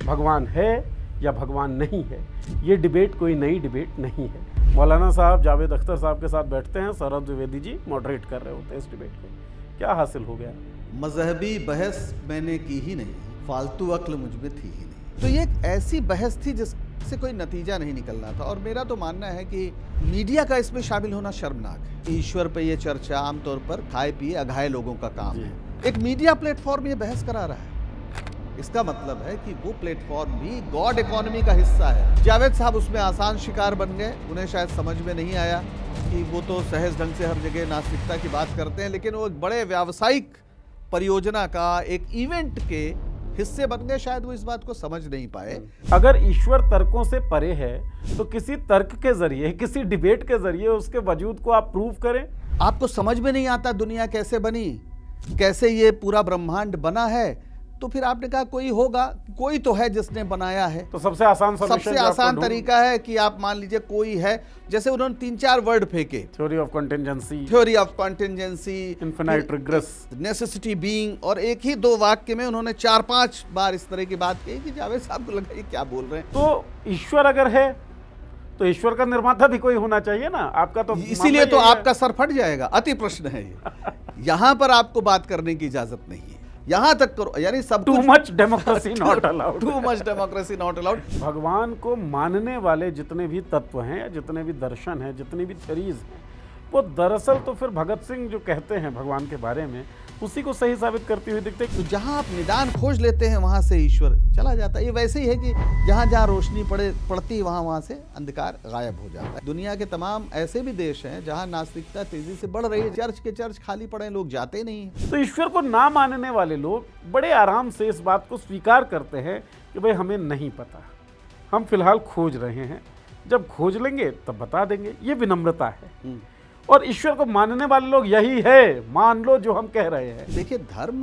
भगवान है या भगवान नहीं है, ये डिबेट कोई नई डिबेट नहीं है। मौलाना साहब जावेद अख्तर साहब के साथ बैठते हैं, सौरभ द्विवेदी जी मॉडरेट कर रहे होते हैं इस डिबेट को। क्या हासिल हो गया? मजहबी बहस मैंने की ही नहीं, फालतू अक्ल मुझ में थी ही नहीं। तो ये एक ऐसी बहस थी जिससे कोई नतीजा नहीं निकलना था। और मेरा तो मानना है कि मीडिया का इसमें शामिल होना शर्मनाक है। ईश्वर पे ये चर्चा आमतौर पर खाए पिए अघाए लोगों का काम है। एक मीडिया प्लेटफॉर्म ये बहस करा रहा है, इसका मतलब है कि वो प्लेटफॉर्म भी गॉड इकोनॉमी का हिस्सा है। जावेद साहब उसमें आसान शिकार बन गए। उन्हें शायद समझ में नहीं आया कि वो तो सहज ढंग से हर जगह नास्तिकता की बात करते हैं, लेकिन वो एक बड़े व्यावसायिक परियोजना का, एक इवेंट के हिस्से बन गए। शायद वो इस बात को समझ नहीं पाए। अगर ईश्वर तर्कों से परे है तो किसी तर्क के जरिए, किसी डिबेट के जरिए उसके वजूद को आप प्रूव करें। आपको समझ में नहीं आता दुनिया कैसे बनी, कैसे ये पूरा ब्रह्मांड बना है, तो फिर आपने कहा कोई होगा, कोई तो है जिसने बनाया है। तो सबसे आसान तरीका है कि आप मान लीजिए कोई है। जैसे उन्होंने 3-4 वर्ड फेंके, theory of contingency, infinite regress, necessity being, और एक ही 2 वाक्य में उन्होंने 4-5 बार इस तरह की बात कही कि जावेद साहब को लगा ये क्या बोल रहे हैं। तो ईश्वर अगर है तो ईश्वर का निर्माता भी कोई होना चाहिए ना। आपका तो इसीलिए तो आपका सर फट जाएगा। अति प्रश्न है ये। यहां पर आपको बात करने की इजाजत नहीं है। यहां तक करो, यानी सब too much democracy not allowed. Too much democracy not allowed. भगवान को मानने वाले जितने भी तत्व हैं, जितने भी दर्शन हैं, जितनी भी थ्योरीज हैं, वो दरअसल तो फिर भगत सिंह जो कहते हैं भगवान के बारे में, उसी को सही साबित करती हुई दिखते। तो जहां आप निदान खोज लेते हैं वहां से ईश्वर चला जाता है। ये वैसे ही है कि जहां जहां रोशनी पड़ती वहां से अंधकार गायब हो जाता है। दुनिया के तमाम ऐसे भी देश हैं जहां नास्तिकता तेजी से बढ़ रही है। चर्च के चर्च खाली पड़े, लोग जाते नहीं हैं। तो ईश्वर को ना मानने वाले लोग बड़े आराम से इस बात को स्वीकार करते हैं कि भाई हमें नहीं पता, हम फिलहाल खोज रहे हैं, जब खोज लेंगे तब बता देंगे। ये विनम्रता है। और ईश्वर को मानने वाले लोग यही है, मान लो जो हम कह रहे हैं। देखिए, धर्म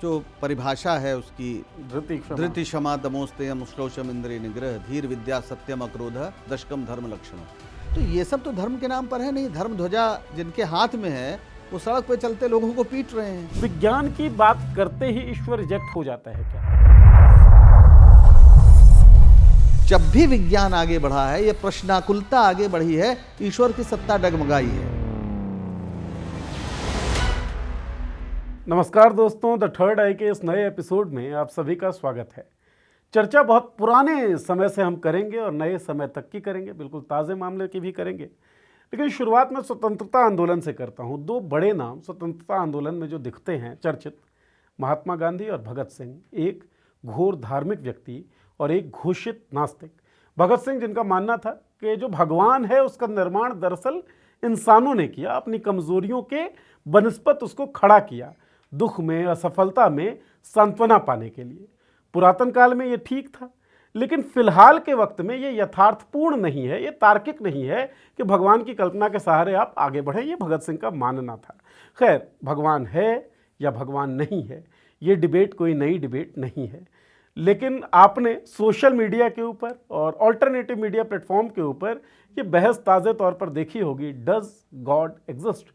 जो परिभाषा है उसकी, धृति क्षमा दमोस्तेयम श्लोचम इंद्रिय निग्रह धीर विद्या सत्यम अक्रोध दशकम धर्म लक्षण। तो ये सब तो धर्म के नाम पर है नहीं। धर्म ध्वजा जिनके हाथ में है वो सड़क पे चलते लोगों को पीट रहे हैं। विज्ञान की बात करते ही ईश्वर रिजेक्ट हो जाता है क्या? जब भी विज्ञान आगे बढ़ा है, ये प्रश्नाकुलता आगे बढ़ी है, ईश्वर की सत्ता डगमगाई है। नमस्कार दोस्तों, द थर्ड आई के इस नए एपिसोड में आप सभी का स्वागत है। चर्चा बहुत पुराने समय से हम करेंगे और नए समय तक की करेंगे, बिल्कुल ताज़े मामले की भी करेंगे। लेकिन शुरुआत में स्वतंत्रता आंदोलन से करता हूँ। 2 बड़े नाम स्वतंत्रता आंदोलन में जो दिखते हैं चर्चित, महात्मा गांधी और भगत सिंह। एक घोर धार्मिक व्यक्ति और एक घोषित नास्तिक। भगत सिंह जिनका मानना था कि जो भगवान है उसका निर्माण दरअसल इंसानों ने किया, अपनी कमजोरियों के बनस्पत उसको खड़ा किया, दुख में, असफलता में सांत्वना पाने के लिए। पुरातन काल में ये ठीक था, लेकिन फिलहाल के वक्त में ये यथार्थपूर्ण नहीं है, ये तार्किक नहीं है कि भगवान की कल्पना के सहारे आप आगे बढ़ें। ये भगत सिंह का मानना था। खैर, भगवान है या भगवान नहीं है, ये डिबेट कोई नई डिबेट नहीं है। लेकिन आपने सोशल मीडिया के ऊपर और ऑल्टरनेटिव मीडिया प्लेटफॉर्म के ऊपर ये बहस ताज़े तौर पर देखी होगी, डज गॉड एग्जिस्ट?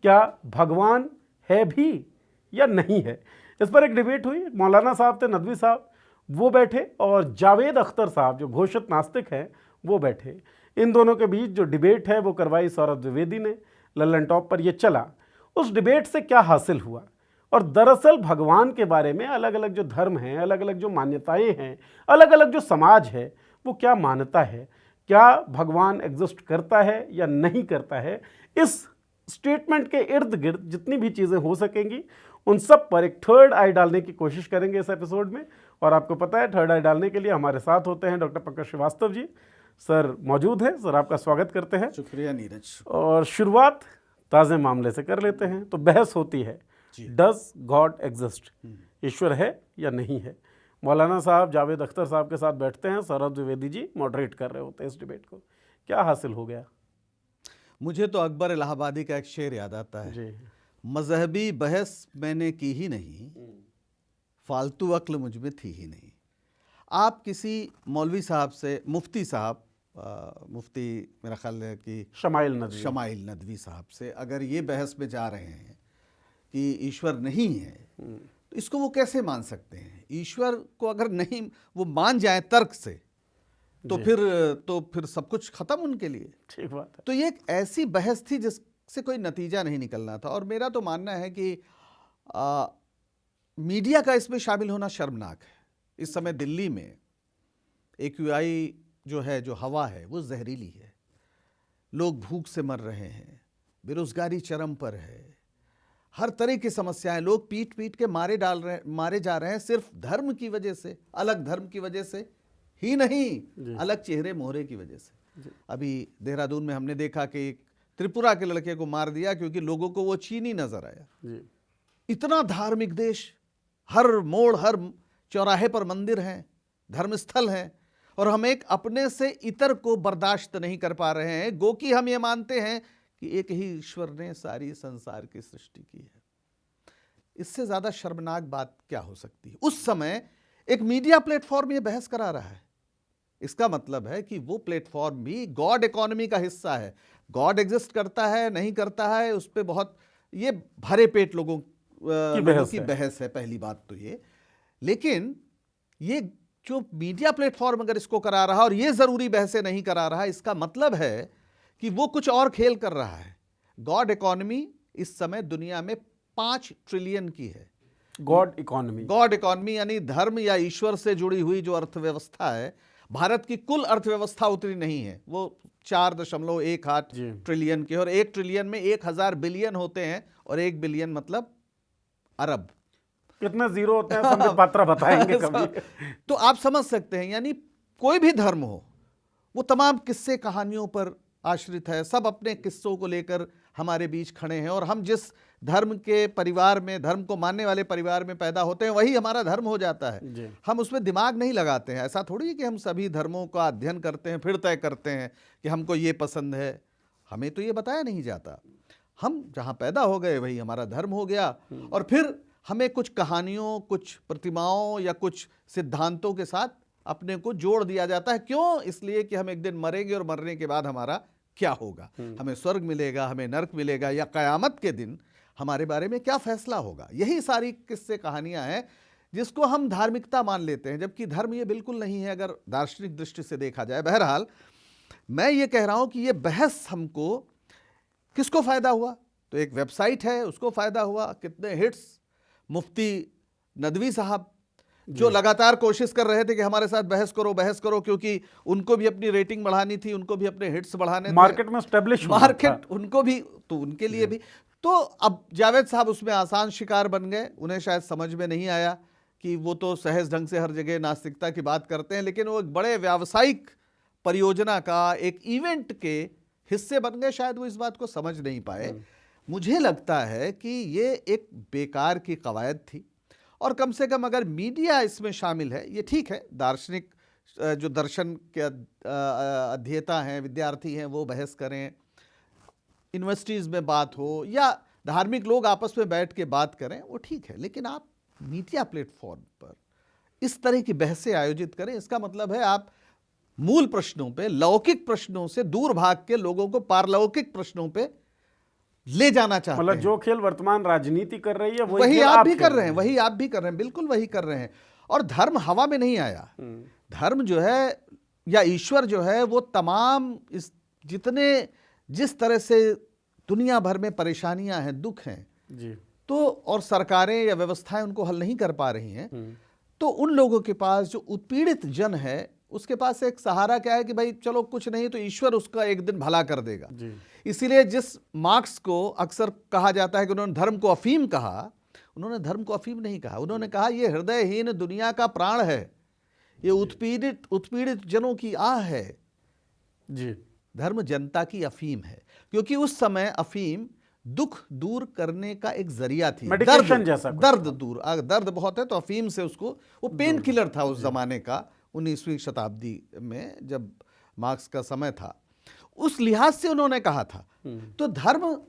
क्या भगवान है भी या नहीं है? इस पर एक डिबेट हुई। मौलाना साहब थे, नदवी साहब, वो बैठे, और जावेद अख्तर साहब जो घोषित नास्तिक हैं वो बैठे। इन दोनों के बीच जो डिबेट है वो करवाई सौरभ द्विवेदी ने, लल्लन टॉप पर ये चला। उस डिबेट से क्या हासिल हुआ? और दरअसल भगवान के बारे में अलग अलग जो धर्म हैं, अलग अलग जो मान्यताएं हैं, अलग अलग जो समाज है, वो क्या मानता है? क्या भगवान एग्जिस्ट करता है या नहीं करता है? इस स्टेटमेंट के इर्द गिर्द जितनी भी चीज़ें हो सकेंगी उन सब पर एक थर्ड आई डालने की कोशिश करेंगे इस एपिसोड में। और आपको पता है, थर्ड आई डालने के लिए हमारे साथ होते हैं डॉक्टर पंकज श्रीवास्तव जी। सर मौजूद हैं। सर, आपका स्वागत करते हैं। शुक्रिया नीरज। और शुरुआत ताज़े मामले से कर लेते हैं। तो बहस होती है, डज गॉड एग्जिस्ट? ईश्वर है या नहीं है? मौलाना साहब जावेद अख्तर साहब के साथ बैठते हैं, सौरभ द्विवेदी जी मॉडरेट कर रहे होते हैं इस डिबेट को। क्या हासिल हो गया? मुझे तो अकबर इलाहाबादी का एक शेर याद आता है जी। मजहबी बहस मैंने की ही नहीं, फालतू अक्ल मुझ में थी ही नहीं। आप किसी मौलवी साहब से, मुफ्ती साहब, मुफ्ती मेरा ख्याल है कि शमाइल नदवी साहब से अगर ये बहस में जा रहे हैं कि ईश्वर नहीं है, इसको वो कैसे मान सकते हैं? ईश्वर को अगर नहीं वो मान जाए तर्क से तो फिर सब कुछ खत्म उनके लिए। ठीक बात है। तो ये एक ऐसी बहस थी जिससे कोई नतीजा नहीं निकलना था। और मेरा तो मानना है कि मीडिया का इसमें शामिल होना शर्मनाक है। इस समय दिल्ली में AQI जो है, जो हवा है, वो जहरीली है। लोग भूख से मर रहे हैं, बेरोजगारी चरम पर है, हर तरह की समस्याएं, लोग पीट पीट के मारे जा रहे हैं सिर्फ धर्म की वजह से, अलग धर्म की वजह से ही नहीं, अलग चेहरे मोहरे की वजह से। अभी देहरादून में हमने देखा कि एक त्रिपुरा के लड़के को मार दिया क्योंकि लोगों को वो चीनी नजर आया। इतना धार्मिक देश, हर मोड़ हर चौराहे पर मंदिर हैं, धर्मस्थल हैं, और हम एक अपने से इतर को बर्दाश्त नहीं कर पा रहे हैं। गो कि हम ये मानते हैं कि एक ही ईश्वर ने सारी संसार की सृष्टि की है। इससे ज्यादा शर्मनाक बात क्या हो सकती है? उस समय एक मीडिया प्लेटफॉर्म ये बहस करा रहा है। इसका मतलब है कि वो प्लेटफॉर्म भी गॉड इकोनॉमी का हिस्सा है। गॉड एग्जिस्ट करता है नहीं करता है, उस पर बहुत ये भरे पेट लोगों की बहस है, पहली बात तो ये। लेकिन ये जो मीडिया प्लेटफॉर्म अगर इसको करा रहा और ये जरूरी बहसें नहीं करा रहा, इसका मतलब है कि वो कुछ और खेल कर रहा है। गॉड इकोनॉमी इस समय दुनिया में 5 ट्रिलियन की है। गॉड इकोनॉमी यानी धर्म या ईश्वर से जुड़ी हुई जो अर्थव्यवस्था है। भारत की कुल अर्थव्यवस्था उतनी नहीं है, वो 4.18 ट्रिलियन की, और 1 ट्रिलियन में 1000 बिलियन होते हैं, और 1 बिलियन मतलब अरब। कितने जीरो होते हैं संबित पात्रा बताएंगे कभी। तो आप समझ सकते हैं, यानी कोई भी धर्म हो, वो तमाम किस्से कहानियों पर आश्रित है। सब अपने किस्सों को लेकर हमारे बीच खड़े हैं, और हम जिस धर्म के परिवार में, धर्म को मानने वाले परिवार में पैदा होते हैं, वही हमारा धर्म हो जाता है। हम उसमें दिमाग नहीं लगाते हैं। ऐसा थोड़ी है कि हम सभी धर्मों का अध्ययन करते हैं, फिर तय करते हैं कि हमको ये पसंद है। हमें तो ये बताया नहीं जाता। हम जहाँ पैदा हो गए वही हमारा धर्म हो गया, और फिर हमें कुछ कहानियों, कुछ प्रतिमाओं या कुछ सिद्धांतों के साथ अपने को जोड़ दिया जाता है। क्यों? इसलिए कि हम एक दिन मरेंगे, और मरने के बाद हमारा क्या होगा, हमें स्वर्ग मिलेगा, हमें नरक मिलेगा, या कयामत के दिन हमारे बारे में क्या फैसला होगा। यही सारी किस्से कहानियां हैं जिसको हम धार्मिकता मान लेते हैं, जबकि धर्म ये बिल्कुल नहीं है अगर दार्शनिक दृष्टि से देखा जाए। बहरहाल मैं ये कह रहा हूं कि ये बहस हमको, किसको फायदा हुआ? तो एक वेबसाइट है, उसको फायदा हुआ। कितने हिट्स, मुफ्ती नदवी साहब जो लगातार कोशिश कर रहे थे कि हमारे साथ बहस करो, क्योंकि उनको भी अपनी रेटिंग बढ़ानी थी, उनको भी अपने हिट्स बढ़ाने थे, मार्केट में एस्टेब्लिश मार्केट उनको भी, तो उनके लिए भी। तो अब जावेद साहब उसमें आसान शिकार बन गए। उन्हें शायद समझ में नहीं आया कि वो तो सहज ढंग से हर जगह नास्तिकता की बात करते हैं, लेकिन वो एक बड़े व्यावसायिक परियोजना का, एक इवेंट के हिस्से बन गए। शायद वो इस बात को समझ नहीं पाए। मुझे लगता है कि ये एक बेकार की कवायद थी, और कम से कम अगर मीडिया इसमें शामिल है, ये ठीक है। दार्शनिक जो दर्शन के अध्येता हैं, विद्यार्थी हैं, वो बहस करें, यूनिवर्सिटीज़ में बात हो, या धार्मिक लोग आपस में बैठ के बात करें, वो ठीक है। लेकिन आप मीडिया प्लेटफॉर्म पर इस तरह की बहसें आयोजित करें, इसका मतलब है आप मूल प्रश्नों पे, लौकिक प्रश्नों से दूर भाग के लोगों को पारलौकिक प्रश्नों पे ले जाना चाहते हैं। मतलब जो खेल वर्तमान राजनीति कर रही है वही आप भी कर रहे हैं, वही आप भी कर रहे हैं, बिल्कुल वही कर रहे हैं। और धर्म हवा में नहीं आया। धर्म जो है या ईश्वर जो है, वो तमाम इस जिस तरह से दुनिया भर में परेशानियां हैं, दुख हैं जी, तो और सरकारें या व्यवस्थाएं उनको हल नहीं कर पा रही हैं, तो उन लोगों के पास, जो उत्पीड़ित जन है, उसके पास एक सहारा क्या है कि भाई चलो कुछ नहीं तो ईश्वर उसका एक दिन भला कर देगा। इसीलिए जिस मार्क्स को अक्सर कहा जाता है कि उन्होंने धर्म को अफीम कहा, उन्होंने धर्म को अफीम नहीं कहा। उन्होंने कहा ये हृदयहीन दुनिया का प्राण है, ये उत्पीड़ित जनों की आह है जी। धर्म जनता की अफीम है, क्योंकि उस समय अफीम दुख दूर करने का एक जरिया थी। दर्द बहुत है तो अफीम से उसको, वो पेन किलर था उस जमाने का, 19वीं शताब्दी में जब मार्क्स का समय था, उस लिहाज से उन्होंने कहा था। तो धर्म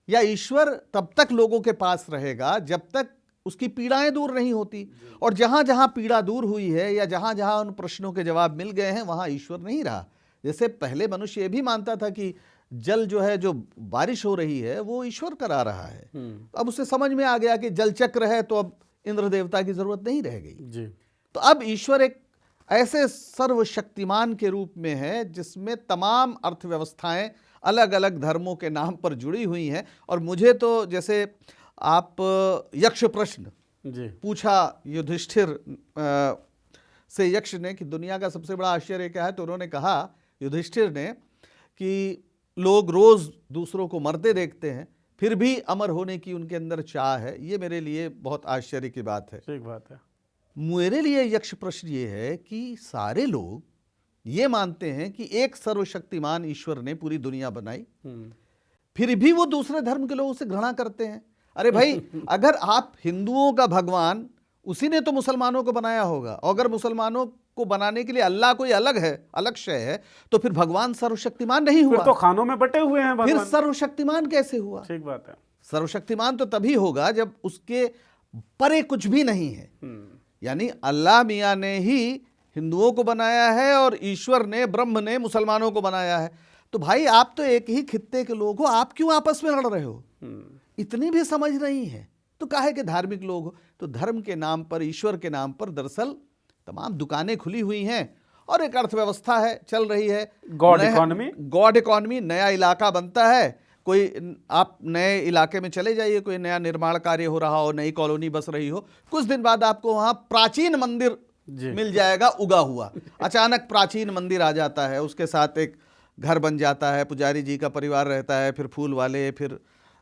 या ईश्वर तब तक लोगों के पास रहेगा जब तक उसकी पीड़ाएं दूर नहीं होती, और जहां जहां पीड़ा दूर हुई है या जहां जहां उन प्रश्नों के जवाब मिल गए हैं, वहां ईश्वर नहीं रहा। जैसे पहले मनुष्य ये भी मानता था कि जल जो है, जो बारिश हो रही है, वो ईश्वर करा रहा है। अब उसे समझ में आ गया कि जल चक्र है, तो अब इंद्र देवता की जरूरत नहीं रह गई। जी। तो अब ईश्वर एक ऐसे सर्वशक्तिमान के रूप में है जिसमें तमाम अर्थव्यवस्थाएं अलग अलग धर्मों के नाम पर जुड़ी हुई हैं। और मुझे तो जैसे आप यक्ष प्रश्न जी। पूछा युधिष्ठिर से यक्ष ने कि दुनिया का सबसे बड़ा आश्चर्य क्या है, तो उन्होंने कहा युधिष्ठिर ने कि लोग रोज दूसरों को मरते देखते हैं फिर भी अमर होने की उनके अंदर चाह है। ये मेरे लिए बहुत आश्चर्य की बात है। ठीक बात है। मेरे लिए यक्ष प्रश्न ये है कि सारे लोग ये मानते हैं कि एक सर्वशक्तिमान ईश्वर ने पूरी दुनिया बनाई, फिर भी वो दूसरे धर्म के लोगों से घृणा करते हैं। अरे भाई, अगर आप हिंदुओं का भगवान, उसी ने तो मुसलमानों को बनाया होगा, और अगर मुसलमानों को बनाने के लिए अल्लाह कोई अलग है, अलग शय है, तो फिर भगवान सर्वशक्तिमान नहीं हुआ। फिर तो खानों में बटे हुए हैं भगवान। फिर सर्वशक्तिमान कैसे हुआ? ठीक बात है। सर्वशक्तिमान तो तभी होगा जब उसके परे कुछ भी नहीं है। यानी अल्लाह मियाँ ने ही हिंदुओं को बनाया है और ईश्वर ने, ब्रह्म ने मुसलमानों को बनाया है। तो भाई आप तो एक ही खित्ते के लोग हो, आप क्यों आपस में लड़ रहे हो? इतनी भी समझ नहीं है तो काहे के धार्मिक लोग हो? तो धर्म के नाम पर, ईश्वर के नाम पर दरअसल तमाम दुकानें खुली हुई हैं और एक अर्थव्यवस्था है, चल रही है। God economy. गॉड इकोनॉमी, नया इलाका बनता है। कोई आप नए इलाके में चले जाइए, कोई नया निर्माण कार्य हो रहा हो, नई कॉलोनी बस रही हो, कुछ दिन बाद आपको वहां प्राचीन मंदिर मिल जाएगा उगा हुआ। अचानक प्राचीन मंदिर आ जाता है, उसके साथ एक घर बन जाता है, पुजारी जी का परिवार रहता है, फिर फूल वाले, फिर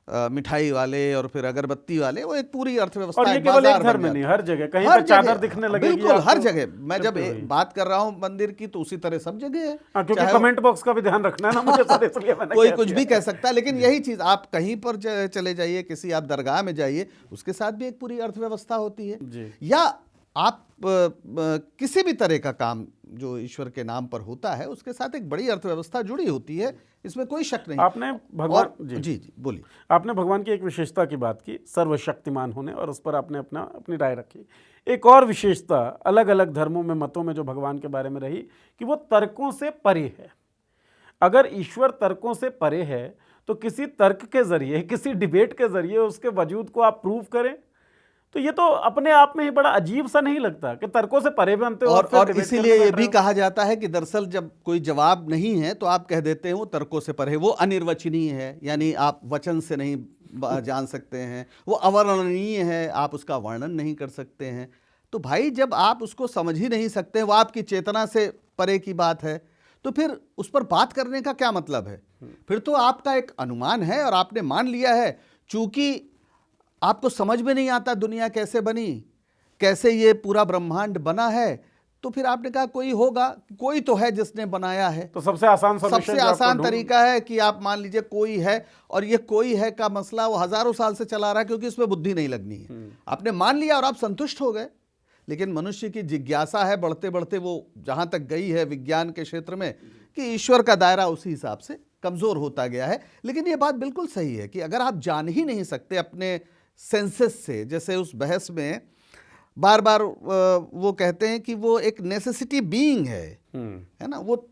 मिठाई वाले और फिर अगरबत्ती वाले, वो एक पूरी अर्थव्यवस्था। और ये केवल एक धर्म में नहीं, हर जगह कहीं पर चादर दिखने लगेगी। बिल्कुल हर जगह। मैं जब बात कर रहा हूं मंदिर की तो उसी तरह सब जगह है। क्योंकि कमेंट बॉक्स का भी ध्यान रखना है ना मुझे, सर, इसलिए मैंने कोई कुछ भी कह सकता है, लेकिन यही चीज आप कहीं पर चले जाइए, किसी आप दरगाह में जाइए, उसके साथ भी एक पूरी अर्थव्यवस्था होती है। या आप किसी भी तरह का काम जो ईश्वर के नाम पर होता है उसके साथ एक बड़ी अर्थव्यवस्था जुड़ी होती है, इसमें कोई शक नहीं। आपने भगवान जी बोलिए। आपने भगवान की एक विशेषता की बात की, सर्वशक्तिमान होने, और उस पर आपने अपनी राय रखी। एक और विशेषता अलग अलग धर्मों में, मतों में जो भगवान के बारे में रही कि वो तर्कों से परे है। अगर ईश्वर तर्कों से परे है तो किसी तर्क के जरिए, किसी डिबेट के जरिए उसके वजूद को आप प्रूव करें, तो ये तो अपने आप में ही बड़ा अजीब सा नहीं लगता कि तर्कों से परे बनते हो? और इसीलिए ये भी कहा जाता है कि दरअसल जब कोई जवाब नहीं है तो आप कह देते हैं वो तर्कों से परे, वो अनिर्वचनीय है, यानी आप वचन से नहीं जान सकते हैं, वो अवर्णनीय है, आप उसका वर्णन नहीं कर सकते हैं। तो भाई जब आप उसको समझ ही नहीं सकते, वो आपकी चेतना से परे की बात है, तो फिर उस पर बात करने का क्या मतलब है? फिर तो आपका एक अनुमान है और आपने मान लिया है। चूंकि आपको समझ में नहीं आता दुनिया कैसे बनी, कैसे ये पूरा ब्रह्मांड बना है, तो फिर आपने कहा कोई होगा, कोई तो है जिसने बनाया है। तो सबसे आसान तरीका है कि आप मान लीजिए कोई है, और ये कोई है का मसला वो हजारों साल से चला रहा है क्योंकि इसमें बुद्धि नहीं लगनी है। आपने मान लिया और आप संतुष्ट हो गए। लेकिन मनुष्य की जिज्ञासा है, बढ़ते बढ़ते वो जहां तक गई है विज्ञान के क्षेत्र में, कि ईश्वर का दायरा उसी हिसाब से कमजोर होता गया है। लेकिन ये बात बिल्कुल सही है कि अगर आप जान ही नहीं सकते अपने सेंसेस से, जैसे उस बहस में बार बार वो कहते हैं कि वो एक नेसेसिटी बीइंग है ना, वो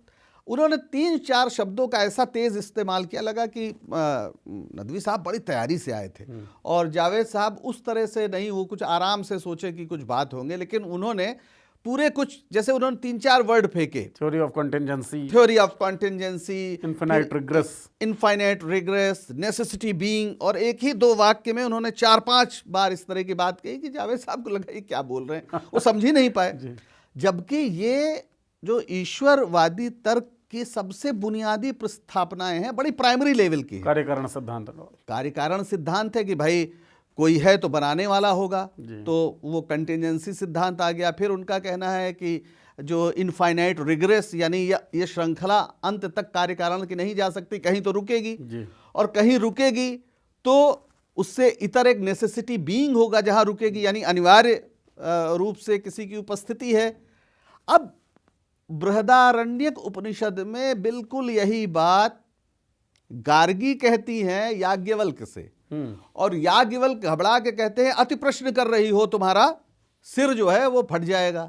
उन्होंने 3-4 शब्दों का ऐसा तेज इस्तेमाल किया, लगा कि नदवी साहब बड़ी तैयारी से आए थे और जावेद साहब उस तरह से नहीं, वो कुछ आराम से सोचे कि कुछ बात होंगे, लेकिन उन्होंने पूरे कुछ, जैसे उन्होंने 3-4 वर्ड फेंके, theory of contingency, infinite regress, necessity being, और एक ही 2 वाक्य में उन्होंने 4-5 बार इस तरह की बात कही कि जावेद साहब को लगा ये क्या बोल रहे हैं, वो समझ ही नहीं पाए। जबकि ये जो ईश्वरवादी तर्क की सबसे बुनियादी प्रस्थापनाएं हैं, बड़ी प्राइमरी लेवल की है। कार्यकारण सिद्धांत है कि भाई कोई है तो बनाने वाला होगा, तो वो कंटिजेंसी सिद्धांत आ गया। फिर उनका कहना है कि जो इनफाइनाइट रिग्रेस, यानी ये श्रृंखला अंत तक कार्यकारण की नहीं जा सकती, कहीं तो रुकेगी, और कहीं रुकेगी तो उससे इतर एक नेसेसिटी बीइंग होगा जहां रुकेगी, यानी अनिवार्य रूप से किसी की उपस्थिति है। अब बृहदारण्यक उपनिषद में बिल्कुल यही बात गार्गी कहती है याज्ञवल्क्य से, और याज्ञवल्क्य घबरा के कहते हैं अति प्रश्न कर रही हो, तुम्हारा सिर जो है वो फट जाएगा।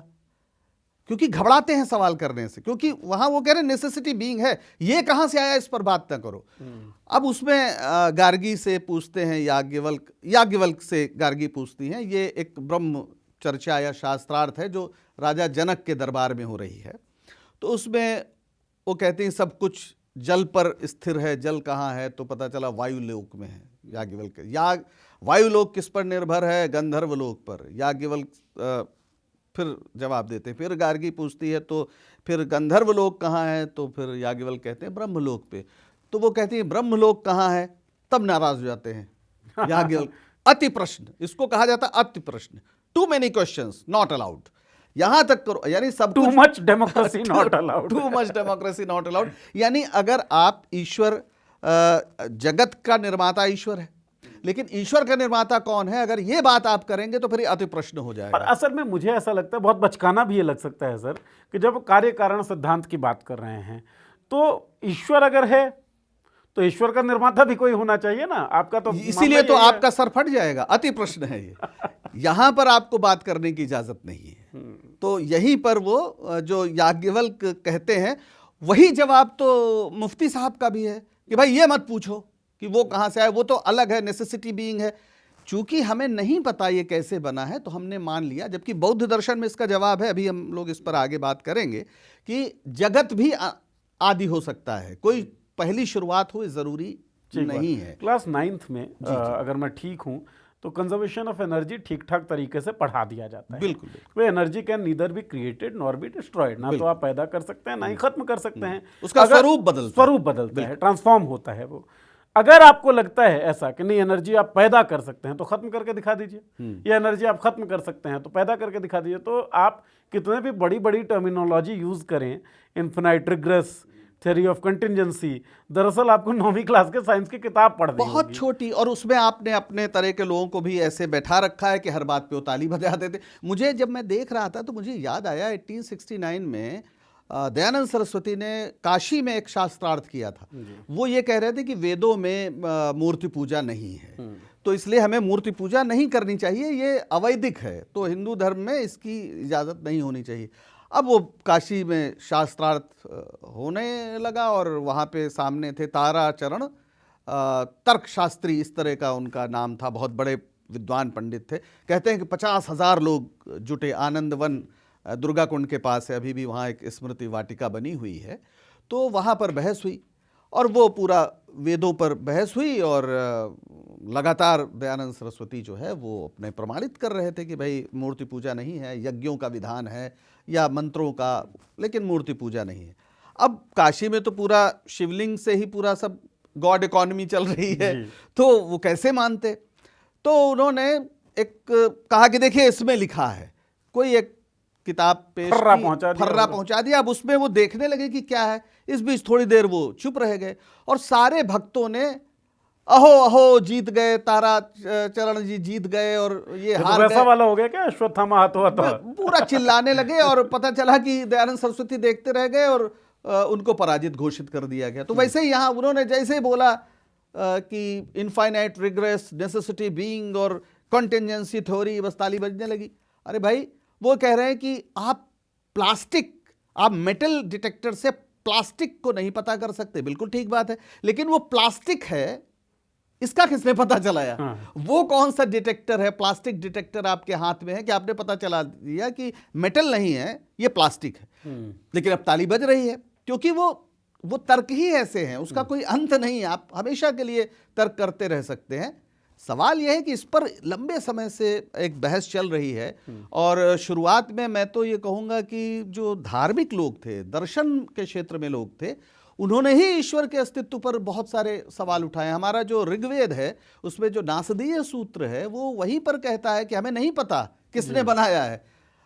क्योंकि घबराते हैं सवाल करने से, क्योंकि वहां वो कह रहे नेसेसिटी बीइंग है, ये कहां से आया, इस पर बात ना करो। अब उसमें गार्गी से पूछते हैं याज्ञवल्क से गार्गी पूछती हैं, ये एक ब्रह्म चर्चा या शास्त्रार्थ है जो राजा जनक के दरबार में हो रही है। तो उसमें वो कहते हैं सब कुछ जल पर स्थिर है, जल कहाँ है, तो पता चला वायुलोक में है। याज्ञवल्क वायुलोक किस पर निर्भर है, गंधर्व लोक पर। याज्ञवल्क फिर जवाब देते हैं, फिर गार्गी पूछती है तो फिर गंधर्व लोक कहाँ है, तो फिर याज्ञवल्क कहते हैं ब्रह्मलोक पे। तो वो कहती है ब्रह्मलोक कहाँ है, तब नाराज हो जाते हैं याज्ञवल्क। अति प्रश्न, इसको कहा जाता है अति प्रश्न, too many questions not allowed. यहां तक करो, यानी सब too much democracy not allowed. Too much democracy not allowed, यानी अगर आप ईश्वर, जगत का निर्माता ईश्वर है, लेकिन ईश्वर का निर्माता कौन है, अगर ये बात आप करेंगे तो फिर ये अति प्रश्न हो जाएगा। और असल में मुझे ऐसा लगता है, बहुत बचकाना भी ये लग सकता है सर, कि जब कार्य कारण सिद्धांत की बात कर रहे हैं तो ईश्वर अगर है तो ईश्वर का निर्माता भी कोई होना चाहिए ना। आपका तो इसीलिए तो आपका सर फट जाएगा, अति प्रश्न है ये। यहां पर आपको बात करने की इजाजत नहीं है। तो यहीं पर वो जो याज्ञवल्क कहते हैं वही जवाब तो मुफ्ती साहब का भी है कि भाई ये मत पूछो कि वो कहां से आया, वो तो अलग है, नेसेसिटी बीइंग है। चूंकि हमें नहीं पता ये कैसे बना है तो हमने मान लिया, जबकि बौद्ध दर्शन में इसका जवाब है, अभी हम लोग इस पर आगे बात करेंगे, कि जगत भी आदि हो सकता है, कोई पहली शुरुआत हो जरूरी नहीं है। क्लास 9th में अगर मैं ठीक हूं तो कंजर्वेशन ऑफ एनर्जी ठीक ठाक तरीके से पढ़ा दिया जाता है। बिल्कुल। वे energy can neither be created nor be destroyed, ना तो आप पैदा कर सकते हैं ना ही खत्म कर सकते हैं, उसका स्वरूप बदलता है, ट्रांसफॉर्म होता है वो। अगर आपको लगता है ऐसा कि नहीं एनर्जी आप पैदा कर सकते हैं तो खत्म करके दिखा दीजिए, या एनर्जी आप खत्म कर सकते हैं तो पैदा करके दिखा दीजिए। तो आप कितने भी बड़ी बड़ी टर्मिनोलॉजी यूज करें, infinite regress, theory of contingency, दरअसल आपको 9वीं क्लास के साइंस की किताब पढ़ दी बहुत छोटी, और उसमें आपने अपने तरह के लोगों को भी ऐसे बैठा रखा है कि हर बात पे वो ताली बजाते थे। मुझे जब मैं देख रहा था तो मुझे याद आया 1869 में दयानंद सरस्वती ने काशी में एक शास्त्रार्थ किया था। वो ये कह रहे थे कि वेदों में मूर्ति पूजा नहीं है, तो इसलिए हमें मूर्ति पूजा नहीं करनी चाहिए, ये अवैदिक है, तो हिंदू धर्म में इसकी इजाज़त नहीं होनी चाहिए। अब वो काशी में शास्त्रार्थ होने लगा और वहाँ पे सामने थे ताराचरण तर्कशास्त्री, इस तरह का उनका नाम था, बहुत बड़े विद्वान पंडित थे। कहते हैं कि 50,000 लोग जुटे, आनंदवन दुर्गा कुंड के पास है, अभी भी वहाँ एक स्मृति वाटिका बनी हुई है। तो वहाँ पर बहस हुई और वो पूरा वेदों पर बहस हुई, और लगातार दयानंद सरस्वती जो है वो अपने प्रमाणित कर रहे थे कि भाई मूर्ति पूजा नहीं है, यज्ञों का विधान है या मंत्रों का, लेकिन मूर्ति पूजा नहीं है। अब काशी में तो पूरा शिवलिंग से ही पूरा सब गॉड इकोनॉमी चल रही है, तो वो कैसे मानते। तो उन्होंने एक कहा कि देखिए इसमें लिखा है, कोई एक किताब पेश फर्रा पहुंचा दिया। अब उसमें वो देखने लगे कि क्या है। इस बीच थोड़ी देर वो चुप रह गए और सारे भक्तों ने अहो अहो जीत गए, तारा चरण जी जीत गए और ये हार गए। वैसा वाला हो गया क्या, अश्वत्थामा हाथों हाथ पूरा चिल्लाने लगे और पता चला कि दयानंद सरस्वती देखते रह गए और उनको पराजित घोषित कर दिया गया। तो वैसे ही यहाँ उन्होंने जैसे ही बोला कि इनफाइनाइट रिग्रेस, नेसेसिटी बीइंग और कॉन्टिजेंसी थ्योरी, बस ताली बजने लगी। अरे भाई, वो कह रहे हैं कि आप मेटल डिटेक्टर से प्लास्टिक को नहीं पता कर सकते, बिल्कुल ठीक बात है, लेकिन वो प्लास्टिक है इसका किसने पता चलाया? वो कौन सा डिटेक्टर है, प्लास्टिक डिटेक्टर आपके हाथ में है कि आपने पता चला दिया कि मेटल नहीं है, ये प्लास्टिक है। लेकिन अब ताली बज रही है क्योंकि वो तर्क ही ऐसे हैं, उसका कोई अंत नहीं है, आप हमेशा के लिए तर्क करते रह सकते हैं। सवाल यह है कि इस पर लंबे समय से एक बहस चल रही है, और शुरुआत में मैं तो ये कहूँगा कि जो धार्मिक लोग थे, दर्शन के क्षेत्र में लोग थे, उन्होंने ही ईश्वर के अस्तित्व पर बहुत सारे सवाल उठाए। हमारा जो ऋग्वेद है उसमें जो नासदीय सूत्र है वो वहीं पर कहता है कि हमें नहीं पता किसने बनाया है,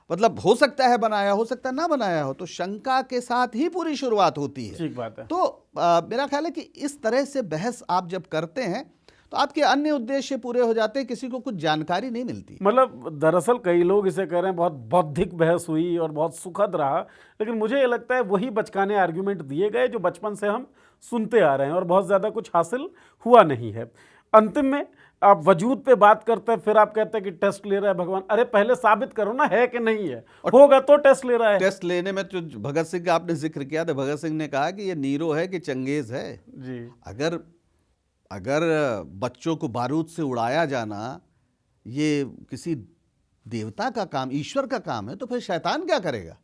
मतलब हो सकता है बनाया, हो सकता है ना बनाया हो, तो शंका के साथ ही पूरी शुरुआत होती है। ठीक बात है। तो मेरा ख्याल है कि इस तरह से बहस आप जब करते हैं तो आपके अन्य उद्देश्य पूरे हो जाते हैं, किसी को कुछ जानकारी नहीं मिलती। मतलब दरअसल कई लोग इसे कह रहे हैं बहुत बौद्धिक बहस हुई और बहुत सुखद रहा, लेकिन मुझे ये लगता है वही बचकाने आर्ग्यूमेंट दिए गए जो बचपन से हम सुनते आ रहे हैं और बहुत ज़्यादा कुछ हासिल हुआ नहीं है। अंतिम में आप वजूद पे बात करते हैं, फिर आप कहते हैं कि टेस्ट ले रहा है भगवान। अरे पहले साबित करो ना है कि नहीं है, होगा तो टेस्ट ले रहा है। टेस्ट लेने में जो भगत सिंह का आपने जिक्र किया था, भगत सिंह ने कहा कि ये नीरो है कि चंगेज है जी। अगर बच्चों को बारूद से उड़ाया जाना ये किसी देवता का काम, ईश्वर का काम है, तो फिर शैतान क्या करेगा?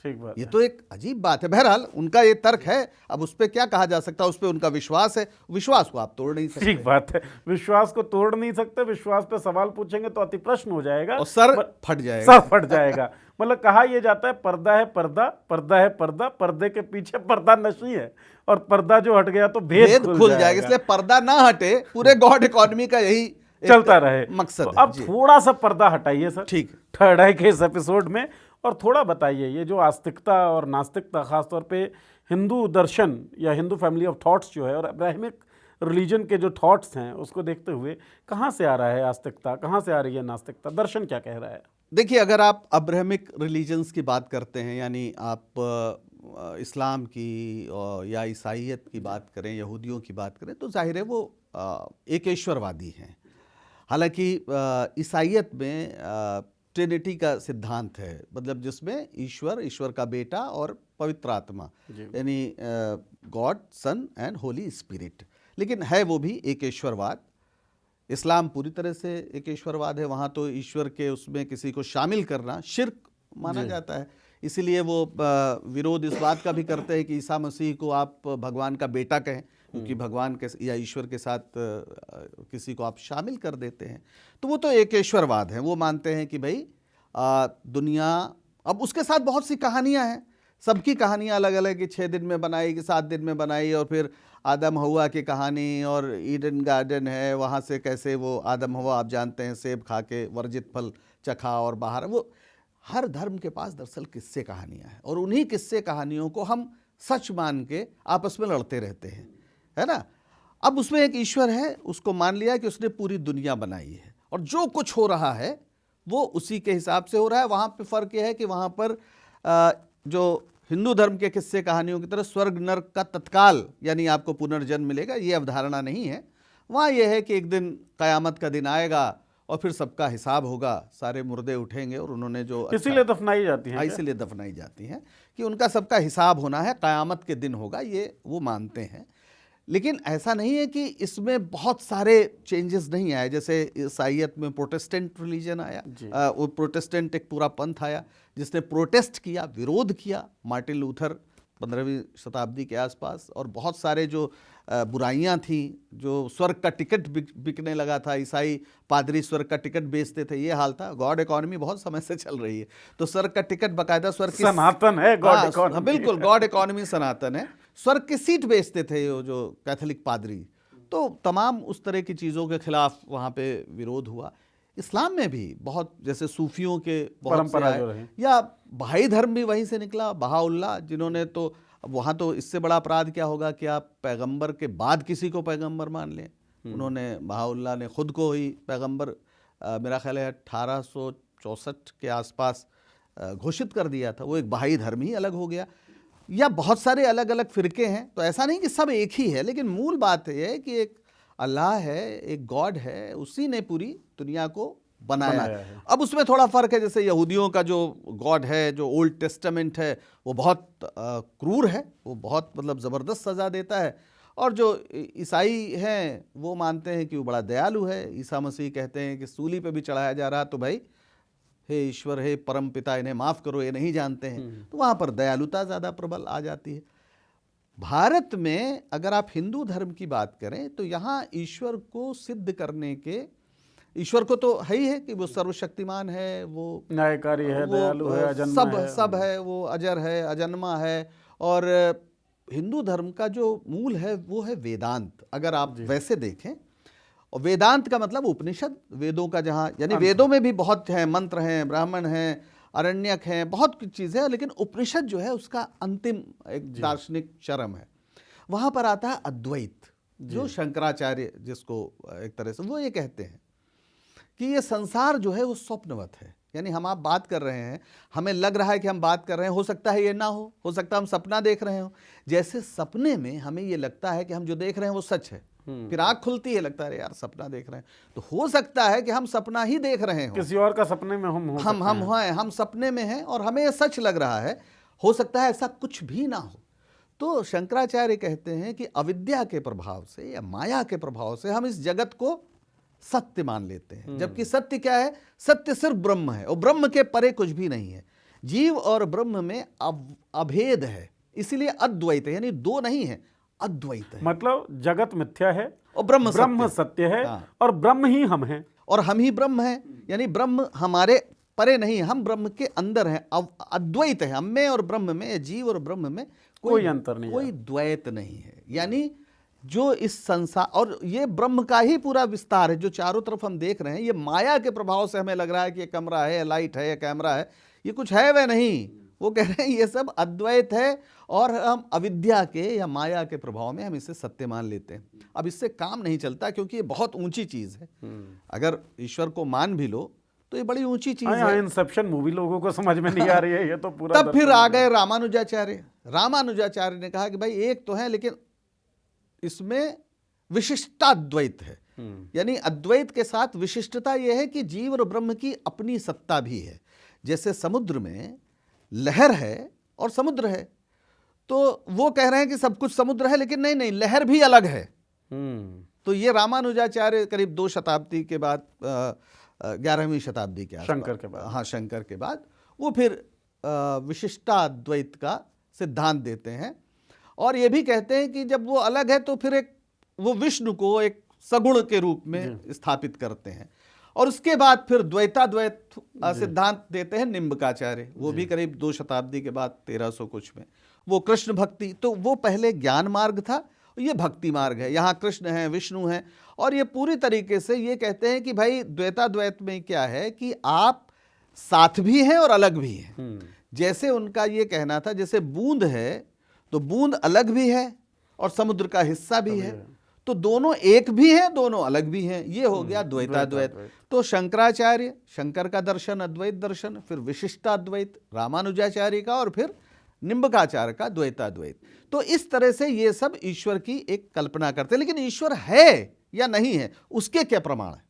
ठीक बात ये है। तो एक अजीब बात है। बहरहाल उनका ये तर्क है, अब उस पर क्या कहा जा सकता है, उस पर उनका विश्वास है, विश्वास को आप तोड़ नहीं सकते। ठीक बात है, विश्वास को तोड़ नहीं सकते। विश्वास पे सवाल पूछेंगे तो अति प्रश्न हो जाएगा और सर फट जाएगा। सर फट जाएगा। मतलब कहा यह जाता है पर्दा है पर्दा, पर्दा है पर्दा, पर्दे के पीछे पर्दा नशी है, और पर्दा जो हट गया तो भेद खुल जाएगा। इसलिए पर्दा ना हटे, पूरे गॉड इकोनॉमी का यही चलता रहे मकसद तो है। अब थोड़ा सा पर्दा हटाइए सर, ठीक है। थर्ड आई के इस एपिसोड में, और थोड़ा बताइए ये जो आस्तिकता और नास्तिकता, खासतौर पे हिंदू दर्शन या हिंदू फैमिली ऑफ थॉट्स जो है और अब्राहमिक रिलीजन के जो थॉट्स हैं उसको देखते हुए कहाँ से आ रहा है आस्तिकता, कहाँ से आ रही है नास्तिकता, दर्शन क्या कह रहा है? देखिए, अगर आप अब्राहमिक रिलीजन्स की बात करते हैं, यानी आप इस्लाम की या ईसाइयत की बात करें, यहूदियों की बात करें, तो जाहिर है वो एकेश्वरवादी हैं। हालांकि ईसाइयत में ट्रिनिटी का सिद्धांत है, मतलब जिसमें ईश्वर का बेटा और पवित्र आत्मा, यानी God, son and holy spirit, लेकिन है वो भी एकेश्वरवाद। इस्लाम पूरी तरह से एकेश्वरवाद है, वहाँ तो ईश्वर के उसमें किसी को शामिल करना शिर्क माना जाता है। इसीलिए वो विरोध इस बात का भी करते हैं कि ईसा मसीह को आप भगवान का बेटा कहें, क्योंकि भगवान के या ईश्वर के साथ किसी को आप शामिल कर देते हैं। तो वो तो एकेश्वरवाद है। वो मानते हैं कि भाई दुनिया, अब उसके साथ बहुत सी कहानियाँ हैं, सबकी कहानियाँ अलग अलग, कि 6 दिन में बनाई कि 7 दिन में बनाई, और फिर आदम हवा की कहानी, और ईडन गार्डन है, वहाँ से कैसे वो आदम हवा, आप जानते हैं, सेब खा के वर्जित फल चखा और बाहर। वो हर धर्म के पास दरअसल किस्से कहानियाँ हैं, और उन्हीं किस्से कहानियों को हम सच मान के आपस में लड़ते रहते हैं, है ना। अब उसमें एक ईश्वर है, उसको मान लिया कि उसने पूरी दुनिया बनाई है, और जो कुछ हो रहा है वो उसी के हिसाब से हो रहा है। वहाँ पे फ़र्क यह है कि वहाँ पर जो हिंदू धर्म के किस्से कहानियों की तरह स्वर्ग नर्क का तत्काल, यानी आपको पुनर्जन्म मिलेगा, ये अवधारणा नहीं है। वहाँ यह है कि एक दिन क़यामत का दिन आएगा और फिर सबका हिसाब होगा, सारे मुर्दे उठेंगे, और उन्होंने जो इसीलिए दफनाई जाती है, इसीलिए दफनाई जाती हैं कि उनका सबका हिसाब होना है, क़यामत के दिन होगा, ये वो मानते हैं। लेकिन ऐसा नहीं है कि इसमें बहुत सारे चेंजेस नहीं आए। जैसे ईसाइयत में प्रोटेस्टेंट रिलीजन आया, वो प्रोटेस्टेंट एक पूरा पंथ आया जिसने प्रोटेस्ट किया, विरोध किया। मार्टिन लूथर 15वीं शताब्दी के आसपास, और बहुत सारे जो बुराइयां थी, जो स्वर्ग का टिकट बिकने लगा था, ईसाई पादरी स्वर्ग का टिकट बेचते थे, ये हाल था। गॉड इकोनॉमी बहुत समय से चल रही है, तो स्वर्ग का टिकट बाकायदा स्वर्ग की सनातन है गॉड इकोनॉमी। बिल्कुल, गॉड इकोनॉमी सनातन है। स्वर्ग की सीट बेचते थे जो कैथोलिक पादरी, तो तमाम उस तरह की चीज़ों के खिलाफ वहाँ पे विरोध हुआ। इस्लाम में भी बहुत, जैसे सूफियों के बहुत से आए, या बहाई धर्म भी वहीं से निकला, बहाउल्लाह, जिन्होंने तो वहाँ तो इससे बड़ा अपराध क्या होगा कि आप पैगंबर के बाद किसी को पैगंबर मान लें। उन्होंने, बहाउल्लाह ने खुद को ही पैगंबर मेरा ख्याल है 1864 के आसपास घोषित कर दिया था। वो एक बहाई धर्म ही अलग हो गया। या बहुत सारे अलग अलग फ़िरके हैं, तो ऐसा नहीं कि सब एक ही है, लेकिन मूल बात यह है कि एक अल्लाह है, एक गॉड है, उसी ने पूरी दुनिया को बनाया है। अब उसमें थोड़ा फ़र्क है, जैसे यहूदियों का जो गॉड है, जो ओल्ड टेस्टामेंट है, वो बहुत क्रूर है, वो बहुत मतलब ज़बरदस्त सज़ा देता है। और जो ईसाई हैं वो मानते हैं कि वो बड़ा दयालु है। ईसा मसीह कहते हैं कि सूली पे भी चढ़ाया जा रहा, तो भाई हे ईश्वर, हे परम पिता, इन्हें माफ़ करो, ये नहीं जानते हैं। तो वहाँ पर दयालुता ज़्यादा प्रबल आ जाती है। भारत में अगर आप हिंदू धर्म की बात करें, तो यहाँ ईश्वर को सिद्ध करने के, ईश्वर को तो है ही है कि वो सर्वशक्तिमान है, वो न्यायकारी है, दयालु है, अजन्मा सब है, वो अजर है, अजन्मा है। और हिंदू धर्म का जो मूल है वो है वेदांत। अगर आप वैसे देखें, और वेदांत का मतलब उपनिषद, वेदों का जहाँ, यानी वेदों में भी बहुत हैं, मंत्र हैं, ब्राह्मण हैं, अरण्यक हैं, बहुत कुछ चीज़ें हैं, लेकिन उपनिषद जो है उसका अंतिम एक दार्शनिक चरम है। वहाँ पर आता है अद्वैत, जो शंकराचार्य जिसको एक तरह से वो ये कहते हैं कि ये संसार जो है वो स्वप्नवत है। यानी हम आप बात कर रहे हैं, हमें लग रहा है कि हम बात कर रहे हैं, हो सकता है ये ना हो सकता है हम सपना देख रहे हो। जैसे सपने में हमें ये लगता है कि हम जो देख रहे हैं वो सच है, फिर आंख खुलती है, लगता है यार सपना देख रहे हैं। तो हो सकता है कि हम सपना ही देख रहे हो, किसी और का सपने में हम सपने में हैं और हमें ये सच लग रहा है। हो सकता है ऐसा कुछ भी ना हो। तो शंकराचार्य कहते हैं कि अविद्या के प्रभाव से या माया के प्रभाव से हम इस जगत को सत्य मान लेते हैं, जबकि सत्य क्या है? सत्य सिर्फ ब्रह्म है और ब्रह्म के परे कुछ भी नहीं है। जीव और ब्रह्म में अभेद है, इसीलिए अद्वैत है, यानी दो नहीं है, अद्वैत है। मतलब जगत मिथ्या है और ब्रह्म सत्य है। हाँ। और ब्रह्म ही हम हैं और हम ही ब्रह्म हैं, यानी ब्रह्म हमारे परे नहीं, हम ब्रह्म के अंदर हैं। अद्वैत है, हम में और ब्रह्म में, जीव और ब्रह्म में कोई अंतर नहीं, कोई द्वैत नहीं है। यानी जो इस संसार, और ये ब्रह्म का ही पूरा विस्तार है जो चारों तरफ हम देख रहे हैं। ये माया के प्रभाव से हमें लग रहा है कि ये कमरा है, लाइट है, या कैमरा है, ये कुछ है वह नहीं। वो कह रहे हैं ये सब अद्वैत है और हम अविद्या के या माया के प्रभाव में हम इसे सत्य मान लेते हैं। अब इससे काम नहीं चलता, क्योंकि ये बहुत ऊंची चीज है। अगर ईश्वर को मान भी लो तो ये बड़ी ऊंची चीज है। इंसेप्शन मूवी लोगों को समझ में नहीं आ रही है, ये तो पूरा। तब फिर आ गए रामानुजाचार्य ने कहा कि भाई एक तो है, लेकिन इसमें विशिष्टाद्वैत है। यानी अद्वैत के साथ विशिष्टता यह है कि जीव और ब्रह्म की अपनी सत्ता भी है। जैसे समुद्र में लहर है और समुद्र है, तो वो कह रहे हैं कि सब कुछ समुद्र है, लेकिन नहीं, लहर भी अलग है। तो ये रामानुजाचार्य करीब 2 शताब्दी के बाद, 11वीं शताब्दी के आसपास, शंकर के बाद वो फिर विशिष्टाद्वैत का सिद्धांत देते हैं। और ये भी कहते हैं कि जब वो अलग है तो फिर वो विष्णु को एक सगुण के रूप में स्थापित करते हैं। और उसके बाद फिर द्वैताद्वैत सिद्धांत देते हैं निम्बकाचार्य, वो भी करीब 2 शताब्दी के बाद, 1300 कुछ में। वो कृष्ण भक्ति, तो वो पहले ज्ञान मार्ग था, ये भक्ति मार्ग है। यहाँ कृष्ण है, विष्णु है, और ये पूरी तरीके से ये कहते हैं कि भाई द्वैताद्वैत में क्या है कि आप साथ भी हैं और अलग भी हैं। जैसे उनका ये कहना था, जैसे बूंद है तो बूंद अलग भी है और समुद्र का हिस्सा भी है, तो दोनों एक भी हैं, दोनों अलग भी हैं। ये हो गया द्वैताद्वैत। तो शंकराचार्य, शंकर का दर्शन अद्वैत दर्शन, फिर विशिष्टाद्वैत रामानुजाचार्य का, और फिर निम्बकाचार्य का द्वैताद्वैत। तो इस तरह से ये सब ईश्वर की एक कल्पना करते हैं। लेकिन ईश्वर है या नहीं है, उसके क्या प्रमाण है?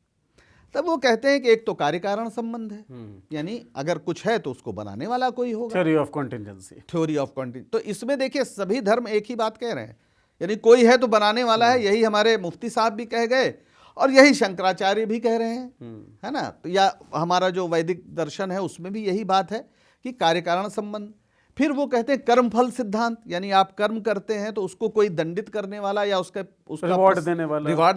तब वो कहते हैं कि एक तो कार्य कारण संबंध है, यानी अगर कुछ है तो उसको बनाने वाला कोई होगा। Theory of contingency. तो इसमें देखिए सभी धर्म एक ही बात कह रहे हैं, यानी कोई है तो बनाने वाला है। यही हमारे मुफ्ती साहब भी कह गए और यही शंकराचार्य भी कह रहे हैं, है ना। तो या हमारा जो वैदिक दर्शन है उसमें भी यही बात है कि कार्य कारण संबंध। फिर वो कहते हैं कर्म फल सिद्धांत, यानी आप कर्म करते हैं तो उसको कोई दंडित करने वाला या उसका रिवॉर्ड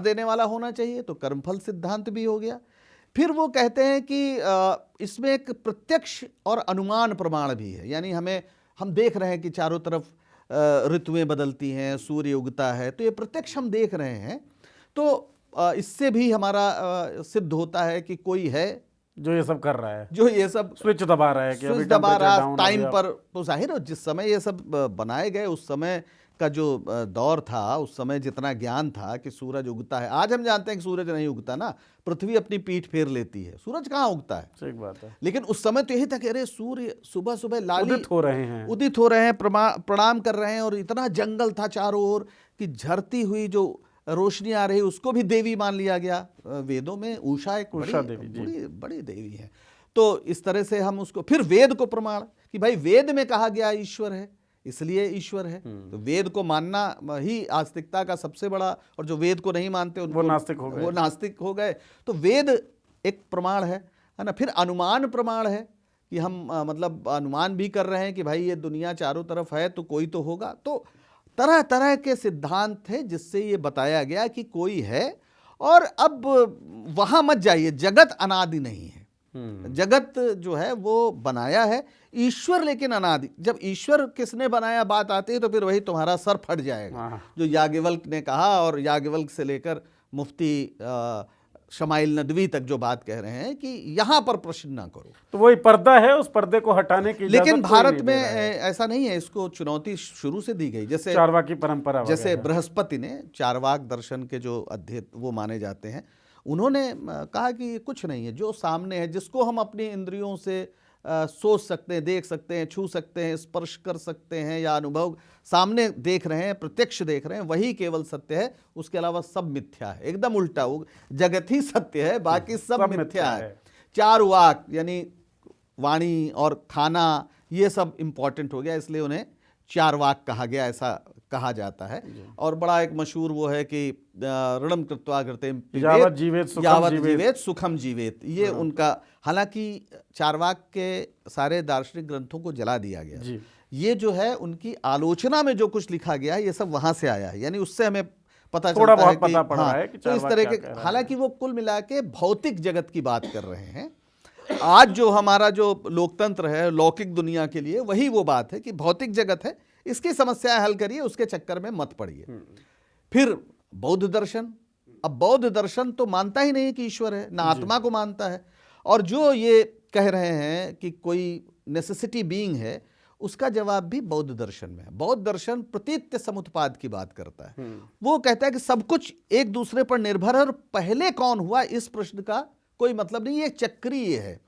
देने वाला होना चाहिए, तो कर्म फल सिद्धांत भी हो गया। फिर वो कहते हैं कि इसमें एक प्रत्यक्ष और अनुमान प्रमाण भी है, यानी हम देख रहे हैं कि चारों तरफ ऋतुएं बदलती हैं, सूर्य उगता है, तो ये प्रत्यक्ष हम देख रहे हैं। तो इससे भी हमारा सिद्ध होता है कि कोई है जो ये सब कर रहा है, जो ये सब स्विच दबा रहा है, कि स्विच दबा रहा टाइम पर। तो जाहिर है जिस समय ये सब बनाए गए उस समय का जो दौर था, उस समय जितना ज्ञान था कि सूरज उगता है। आज हम जानते हैं कि सूरज नहीं उगता ना, पृथ्वी अपनी पीठ फेर लेती है, सूरज कहाँ उगता है। सही बात है। लेकिन उस समय तो यही था कि अरे सूर्य सुबह सुबह लाली उदित हो रहे हैं, प्रणाम कर रहे हैं, और इतना जंगल था चारों ओर कि झरती हुई जो रोशनी आ रही, उसको भी देवी मान लिया गया। वेदों में उषा एक बड़ी देवी है। तो इस तरह से हम उसको, फिर वेद को प्रमाण कि भाई वेद में कहा गया ईश्वर है, इसलिए ईश्वर है। तो वेद को मानना ही आस्तिकता का सबसे बड़ा, और जो वेद को नहीं मानते वो नास्तिक हो गए। तो वेद एक प्रमाण है ना। फिर अनुमान प्रमाण है कि हम मतलब अनुमान भी कर रहे हैं कि भाई ये दुनिया चारों तरफ है तो कोई तो होगा। तो तरह तरह के सिद्धांत थे जिससे ये बताया गया कि कोई है। और अब वहां मत जाइए, जगत अनादि नहीं है। जगत जो है वो बनाया है ईश्वर, लेकिन अनादि। जब ईश्वर किसने बनाया बात आती है तो फिर वही तुम्हारा सर फट जाएगा, जो याज्ञवल्क्य ने कहा। और याज्ञवल्क्य से लेकर मुफ्ती शमाइल नदवी तक जो बात कह रहे हैं कि यहां पर प्रश्न ना करो। तो वही पर्दा है, उस पर्दे को हटाने की लेकिन भारत में ऐसा नहीं है, इसको चुनौती शुरू से दी गई। जैसे चारवाक की परंपरा, जैसे बृहस्पति ने, चारवाक दर्शन के जो अध्येता वो माने जाते हैं, उन्होंने कहा कि कुछ नहीं है, जो सामने है, जिसको हम अपनी इंद्रियों से सोच सकते हैं, देख सकते हैं, छू सकते हैं, स्पर्श कर सकते हैं या अनुभव सामने देख रहे हैं, प्रत्यक्ष देख रहे हैं, वही केवल सत्य है। उसके अलावा सब मिथ्या है, एकदम उल्टा। वो जगत ही सत्य है, बाकी सब मिथ्या है। चार वाक यानी वाणी और खाना, ये सब इंपॉर्टेंट हो गया, इसलिए उन्हें चार वाक कहा गया, ऐसा कहा जाता है। और बड़ा एक मशहूर वो है कि ऋणम कृत्वा कृते यावत् जीवेत सुखम जीवेत, ये उनका। हालांकि चारवाक के सारे दार्शनिक ग्रंथों को जला दिया गया। ये जो है उनकी आलोचना में जो कुछ लिखा गया है, ये सब वहां से आया है, यानी उससे हमें पता थोड़ा चलता है बहुत पता पड़ रहा है कि तो इस तरह के, हालांकि वो कुल मिला के भौतिक जगत की बात कर रहे हैं। आज जो हमारा जो लोकतंत्र है लौकिक दुनिया के लिए, वही वो बात है कि भौतिक जगत है, इसकी समस्याएं हल करिए, उसके चक्कर में मत पड़िए। फिर बौद्ध दर्शन, अब बौद्ध दर्शन तो मानता ही नहीं कि ईश्वर है, ना आत्मा को मानता है। और जो ये कह रहे हैं कि कोई नेसेसिटी बीइंग है, उसका जवाब भी बौद्ध दर्शन में है। बौद्ध दर्शन प्रतीत्य समुत्पाद की बात करता है। वो कहता है कि सब कुछ एक दूसरे पर निर्भर है और पहले कौन हुआ इस प्रश्न का कोई मतलब नहीं, ये चक्रीय है।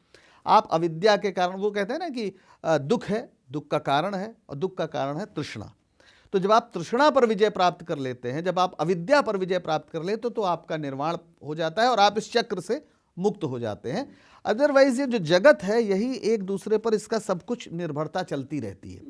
आप अविद्या के कारण, वो कहते हैं ना कि दुख है, दुख का कारण है, और दुख का कारण है तृष्णा। तो जब आप तृष्णा पर विजय प्राप्त कर लेते हैं, जब आप अविद्या पर विजय प्राप्त कर लेते तो आपका निर्वाण हो जाता है और आप इस चक्र से मुक्त हो जाते हैं। अदरवाइज ये जो जगत है, यही एक दूसरे पर इसका सब कुछ निर्भरता चलती रहती है,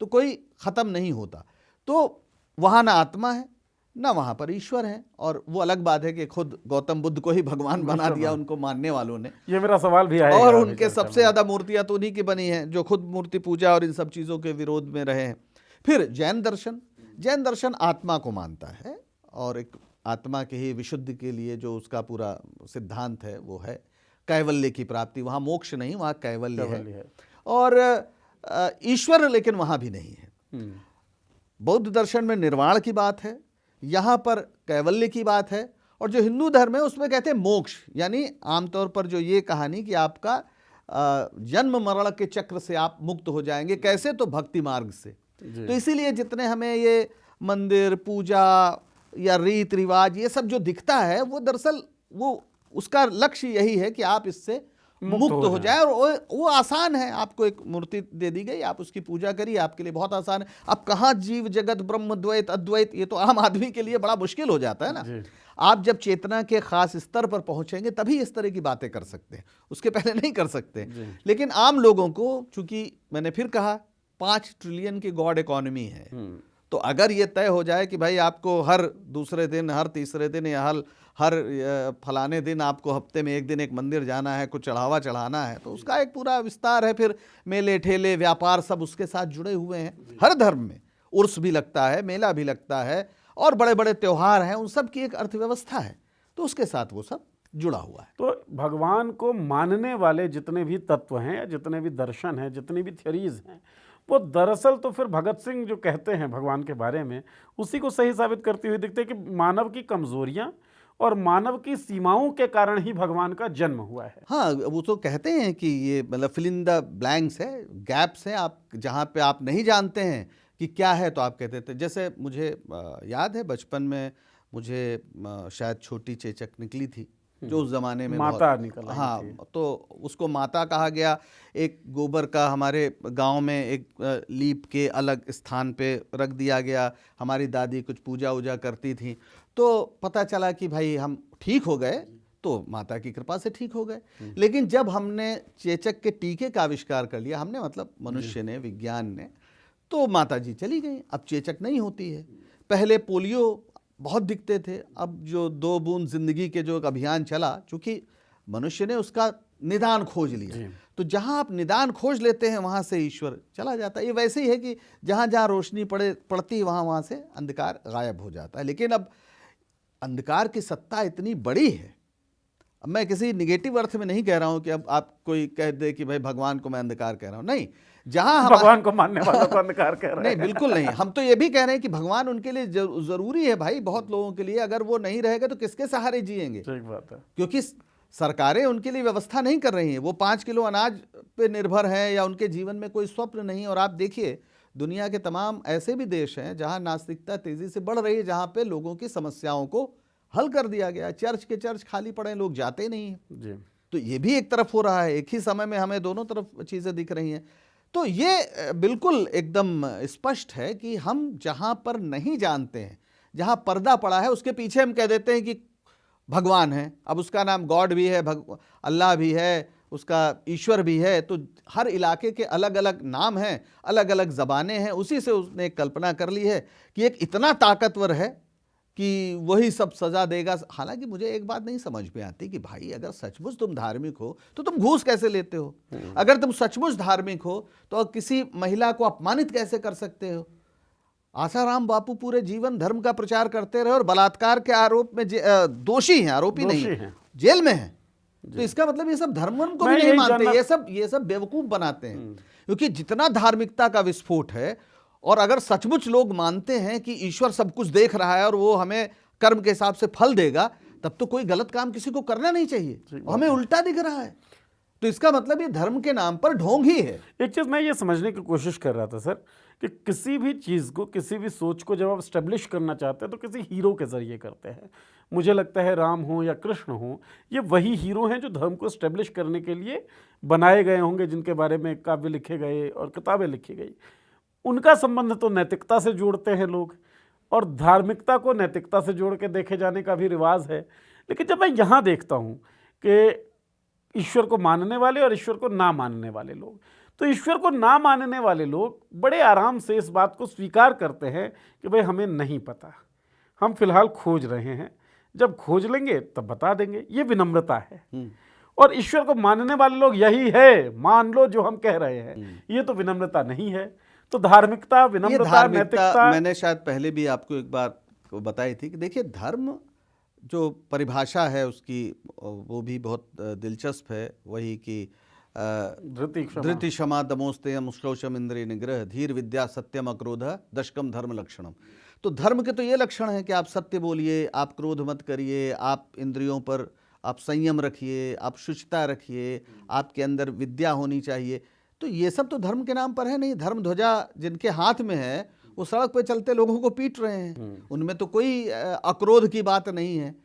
तो कोई खत्म नहीं होता। तो वहाँ ना आत्मा है, ना वहाँ पर ईश्वर है। और वो अलग बात है कि खुद गौतम बुद्ध को ही भगवान बना दिया उनको मानने वालों ने। ये मेरा सवाल भी आएगा। और उनके सबसे ज्यादा मूर्तियां तो उन्हीं की बनी हैं जो खुद मूर्ति पूजा और इन सब चीजों के विरोध में रहे हैं। फिर जैन दर्शन, जैन दर्शन आत्मा को मानता है और एक आत्मा के ही विशुद्धि के लिए जो उसका पूरा सिद्धांत है वो है कैवल्य की प्राप्ति। वहाँ मोक्ष नहीं, वहाँ कैवल्य है। और ईश्वर लेकिन वहाँ भी नहीं है। बौद्ध दर्शन में निर्वाण की बात है, यहाँ पर कैवल्य की बात है। और जो हिंदू धर्म है उसमें कहते हैं मोक्ष, यानी आमतौर पर जो ये कहानी कि आपका जन्म मरण के चक्र से आप मुक्त हो जाएंगे। कैसे? तो भक्ति मार्ग से। तो इसीलिए जितने हमें ये मंदिर पूजा या रीत रिवाज ये सब जो दिखता है, वो दरअसल वो उसका लक्ष्य यही है कि आप इससे मुक्त हो जाए। और वो आसान है, आपको एक मूर्ति दे दी गई, आप उसकी पूजा करिए, आपके लिए बहुत आसान है। अब कहाँ जीव जगत ब्रह्म द्वैत अद्वैत, ये तो आम आदमी के लिए बड़ा मुश्किल हो जाता है ना। आप जब चेतना के खास स्तर पर पहुंचेंगे तभी इस तरह की बातें कर सकते हैं, उसके पहले नहीं कर सकते। लेकिन आम लोगों को, चूंकि मैंने फिर कहा 5 ट्रिलियन की गॉड इकोनॉमी है, तो अगर ये तय हो जाए कि भाई आपको हर दूसरे दिन, हर तीसरे दिन या हर फलाने दिन आपको हफ्ते में एक दिन एक मंदिर जाना है, कुछ चढ़ावा चढ़ाना है, तो उसका एक पूरा विस्तार है। फिर मेले ठेले व्यापार सब उसके साथ जुड़े हुए हैं। हर धर्म में उर्स भी लगता है, मेला भी लगता है, और बड़े बड़े त्योहार हैं, उन सब की एक अर्थव्यवस्था है, तो उसके साथ वो सब जुड़ा हुआ है। तो भगवान को मानने वाले जितने भी तत्व हैं या जितने भी दर्शन हैं, जितनी भी थ्योरीज हैं, वो दरअसल तो फिर भगत सिंह जो कहते हैं भगवान के बारे में, उसी को सही साबित करती हुई दिखते हैं कि मानव की कमजोरियां और मानव की सीमाओं के कारण ही भगवान का जन्म हुआ है। हाँ, वो तो कहते हैं कि ये मतलब फिल इन द ब्लैंक्स है, गैप्स हैं, आप जहाँ पे आप नहीं जानते हैं कि क्या है तो आप कहते थे। जैसे मुझे याद है बचपन में मुझे शायद छोटी चेचक निकली थी, जो उस ज़माने में माता निकल, हाँ, तो उसको माता कहा गया। एक गोबर का हमारे गांव में एक लीप के अलग स्थान पे रख दिया गया। हमारी दादी कुछ पूजा वूजा करती थी, तो पता चला कि भाई हम ठीक हो गए, तो माता की कृपा से ठीक हो गए। लेकिन जब हमने चेचक के टीके का आविष्कार कर लिया, हमने मतलब मनुष्य ने, विज्ञान ने, तो माता जी चली गई, अब चेचक नहीं होती है। पहले पोलियो बहुत दिखते थे, अब जो 2 बूंद जिंदगी के जो एक अभियान चला, चूंकि मनुष्य ने उसका निदान खोज लिया, तो जहां आप निदान खोज लेते हैं वहां से ईश्वर चला जाता है। ये वैसे ही है कि जहां जहां रोशनी पड़ती है वहां से अंधकार गायब हो जाता है। लेकिन अब अंधकार की सत्ता इतनी बड़ी है, अब मैं किसी निगेटिव अर्थ में नहीं कह रहा हूं कि अब आप कोई कह दे कि भाई भगवान को मैं अंधकार कह रहा हूं, नहीं, जहां भगवान को मानने वालों को अंधकार कह रहे हैं। नहीं, बिल्कुल नहीं। हम तो ये भी कह रहे हैं कि भगवान उनके लिए जरूरी है भाई, बहुत लोगों के लिए। अगर वो नहीं रहेगा तो किसके सहारे जिएंगे? ठीक बात है। क्योंकि सरकारें उनके लिए व्यवस्था नहीं कर रही हैं, वो 5 किलो अनाज पे निर्भर है, या उनके जीवन में कोई स्वप्न नहीं। और आप देखिए दुनिया के तमाम ऐसे भी देश हैं जहां नास्तिकता तेजी से बढ़ रही है, जहां पे लोगों की समस्याओं को हल कर दिया गया। चर्च के चर्च खाली पड़े, लोग जाते नहीं हैं। जी। तो ये भी एक तरफ हो रहा है, एक ही समय में हमें दोनों तरफ चीज़ें दिख रही हैं। तो ये बिल्कुल एकदम स्पष्ट है कि हम जहाँ पर नहीं जानते हैं, जहाँ पर्दा पड़ा है, उसके पीछे हम कह देते हैं कि भगवान है। अब उसका नाम गॉड भी है, अल्लाह भी है, उसका ईश्वर भी है। तो हर इलाके के अलग अलग नाम हैं, अलग अलग ज़बानें हैं। उसी से उसने एक कल्पना कर ली है कि एक इतना ताकतवर है कि वही सब सज़ा देगा। हालांकि मुझे एक बात नहीं समझ में आती कि भाई अगर सचमुच तुम धार्मिक हो तो तुम घूस कैसे लेते हो? अगर तुम सचमुच धार्मिक हो तो किसी महिला को अपमानित कैसे कर सकते हो? आसाराम बापू पूरे जीवन धर्म का प्रचार करते रहे और बलात्कार के आरोप में दोषी हैं, आरोपी नहीं है, जेल में हैं। तो इसका मतलब ये सब धर्म को भी नहीं मानते, ये सब बेवकूफ बनाते हैं। क्योंकि जितना धार्मिकता का विस्फोट है, और अगर सचमुच लोग मानते हैं कि ईश्वर सब कुछ देख रहा है और वो हमें कर्म के हिसाब से फल देगा, तब तो कोई गलत काम किसी को करना नहीं चाहिए। हमें उल्टा दिख रहा है, तो इसका मतलब ये धर्म के नाम पर ढोंग ही है। एक चीज़ मैं ये समझने की कोशिश कर रहा था सर, कि किसी भी चीज़ को, किसी भी सोच को जब आप स्टेब्लिश करना चाहते हैं तो किसी हीरो के ज़रिए करते हैं। मुझे लगता है राम हो या कृष्ण हो, ये वही हीरो हैं जो धर्म को स्टेब्लिश करने के लिए बनाए गए होंगे, जिनके बारे में काव्य लिखे गए और किताबें लिखी गई। उनका संबंध तो नैतिकता से जोड़ते हैं लोग, और धार्मिकता को नैतिकता से जोड़ के देखे जाने का भी रिवाज है। लेकिन जब मैं यहाँ देखता हूँ कि ईश्वर को मानने वाले और ईश्वर को ना मानने वाले लोग, तो ईश्वर को ना मानने वाले लोग बड़े आराम से इस बात को स्वीकार करते हैं कि भाई हमें नहीं पता, हम फिलहाल खोज रहे हैं, जब खोज लेंगे तब बता देंगे। ये विनम्रता है। और ईश्वर को मानने वाले लोग यही है, मान लो जो हम कह रहे हैं, ये तो विनम्रता नहीं है। तो धार्मिकता, विनम्रता, नैतिकता, मैंने शायद पहले भी आपको एक बार बताई थी कि देखिए धर्म जो परिभाषा है उसकी, वो भी बहुत दिलचस्प है। वही कि धृति क्षमा दमोस्तेयम श्लौषम इंद्रिय निग्रह धीर विद्या सत्यम अक्रोध दशकम धर्म लक्षणम। तो धर्म के तो ये लक्षण है कि आप सत्य बोलिए, आप क्रोध मत करिए, आप इंद्रियों पर आप संयम रखिए, आप शुचिता रखिए, आपके अंदर विद्या होनी चाहिए। तो ये सब तो धर्म के नाम पर है नहीं। धर्म ध्वजा जिनके हाथ में है वो सड़क पे चलते लोगों को पीट रहे हैं, उनमें तो कोई अक्रोध की बात नहीं है।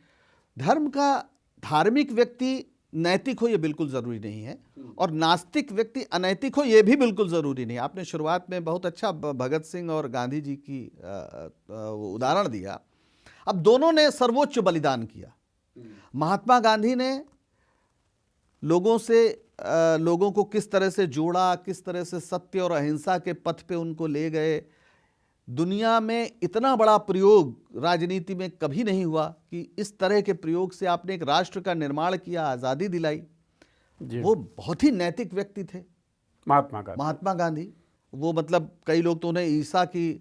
धर्म का धार्मिक व्यक्ति नैतिक हो ये बिल्कुल ज़रूरी नहीं है, और नास्तिक व्यक्ति अनैतिक हो ये भी बिल्कुल ज़रूरी नहीं। आपने शुरुआत में बहुत अच्छा भगत सिंह और गांधी जी की उदाहरण दिया। अब दोनों ने सर्वोच्च बलिदान किया। महात्मा गांधी ने लोगों को किस तरह से जोड़ा, किस तरह से सत्य और अहिंसा के पथ पे उनको ले गए। दुनिया में इतना बड़ा प्रयोग राजनीति में कभी नहीं हुआ कि इस तरह के प्रयोग से आपने एक राष्ट्र का निर्माण किया, आज़ादी दिलाई। वो बहुत ही नैतिक व्यक्ति थे महात्मा गांधी। वो मतलब कई लोग तो उन्हें ईसा की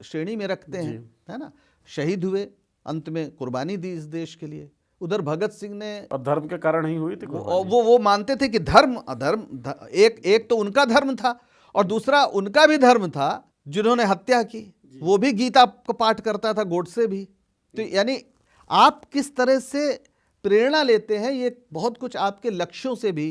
श्रेणी में रखते हैं, है ना। शहीद हुए, अंत में कुर्बानी दी इस देश के लिए। उधर भगत सिंह ने, और धर्म के कारण ही हुई थी वो मानते थे कि धर्म एक तो उनका धर्म था, और दूसरा उनका भी धर्म था जिन्होंने हत्या की, वो भी गीता को पाठ करता था, गोडसे भी। तो यानी आप किस तरह से प्रेरणा लेते हैं, ये बहुत कुछ आपके लक्ष्यों से भी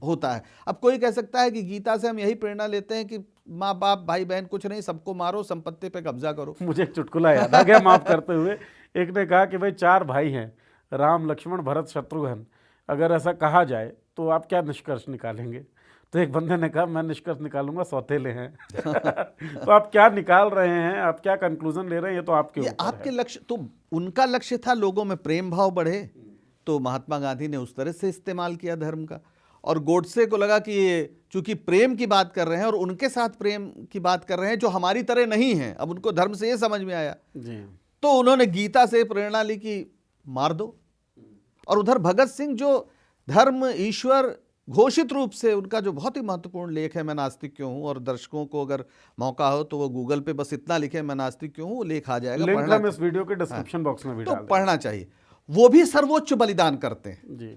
होता है। अब कोई कह सकता है कि गीता से हम यही प्रेरणा लेते हैं कि माँ बाप भाई बहन कुछ नहीं, सबको मारो, संपत्ति पे कब्जा करो। मुझे एक चुटकुला याद आ गया माफ करते हुए। एक ने कहा कि भाई 4 भाई हैं, राम लक्ष्मण भरत शत्रुघ्न, अगर ऐसा कहा जाए तो आप क्या निष्कर्ष निकालेंगे? तो एक बंदे ने कहा मैं निष्कर्ष निकालूंगा सौतेले हैं। तो आप क्या निकाल रहे हैं, आप क्या कंक्लूजन ले रहे हैं, ये तो आपके ऊपर आपके लक्ष्य। तो उनका लक्ष्य था लोगों में प्रेम भाव बढ़े, तो महात्मा गांधी ने उस तरह से इस्तेमाल किया धर्म का। और गोडसे को लगा कि ये चूंकि प्रेम की बात कर रहे हैं और उनके साथ प्रेम की बात कर रहे हैं जो हमारी तरह नहीं है, अब उनको धर्म से ये समझ में आया जी। तो उन्होंने गीता से प्रेरणा ली कि मार दो। और उधर भगत सिंह जो धर्म ईश्वर घोषित रूप से, उनका जो बहुत ही महत्वपूर्ण लेख है मैं नास्तिक क्यों हूं, और दर्शकों को अगर मौका हो तो वो गूगल पे बस इतना लिखे मैं नास्तिक क्यों हूं, वो लेख आ जाएगा, लिंक हम इस वीडियो के डिस्क्रिप्शन बॉक्स में भी डाल देंगे, पढ़ना चाहिए। वो भी सर्वोच्च बलिदान करते हैं जी।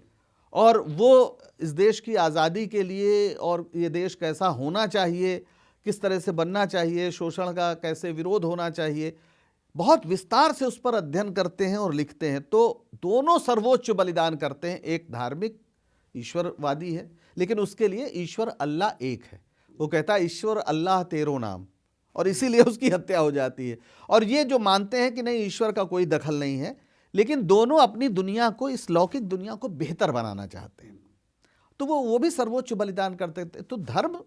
और वो इस देश की आज़ादी के लिए, और ये देश कैसा होना चाहिए, किस तरह से बनना चाहिए, शोषण का कैसे विरोध होना चाहिए, बहुत विस्तार से उस पर अध्ययन करते हैं और लिखते हैं। तो दोनों सर्वोच्च बलिदान करते हैं। एक धार्मिक ईश्वरवादी है, लेकिन उसके लिए ईश्वर अल्लाह एक है। वो कहता है ईश्वर अल्लाह तेरो नाम, और इसीलिए उसकी हत्या हो जाती है। और ये जो मानते हैं कि नहीं ईश्वर का कोई दखल नहीं है, लेकिन दोनों अपनी दुनिया को, इस लौकिक दुनिया को बेहतर बनाना चाहते हैं, तो वो भी सर्वोच्च बलिदान करते थे। तो धर्म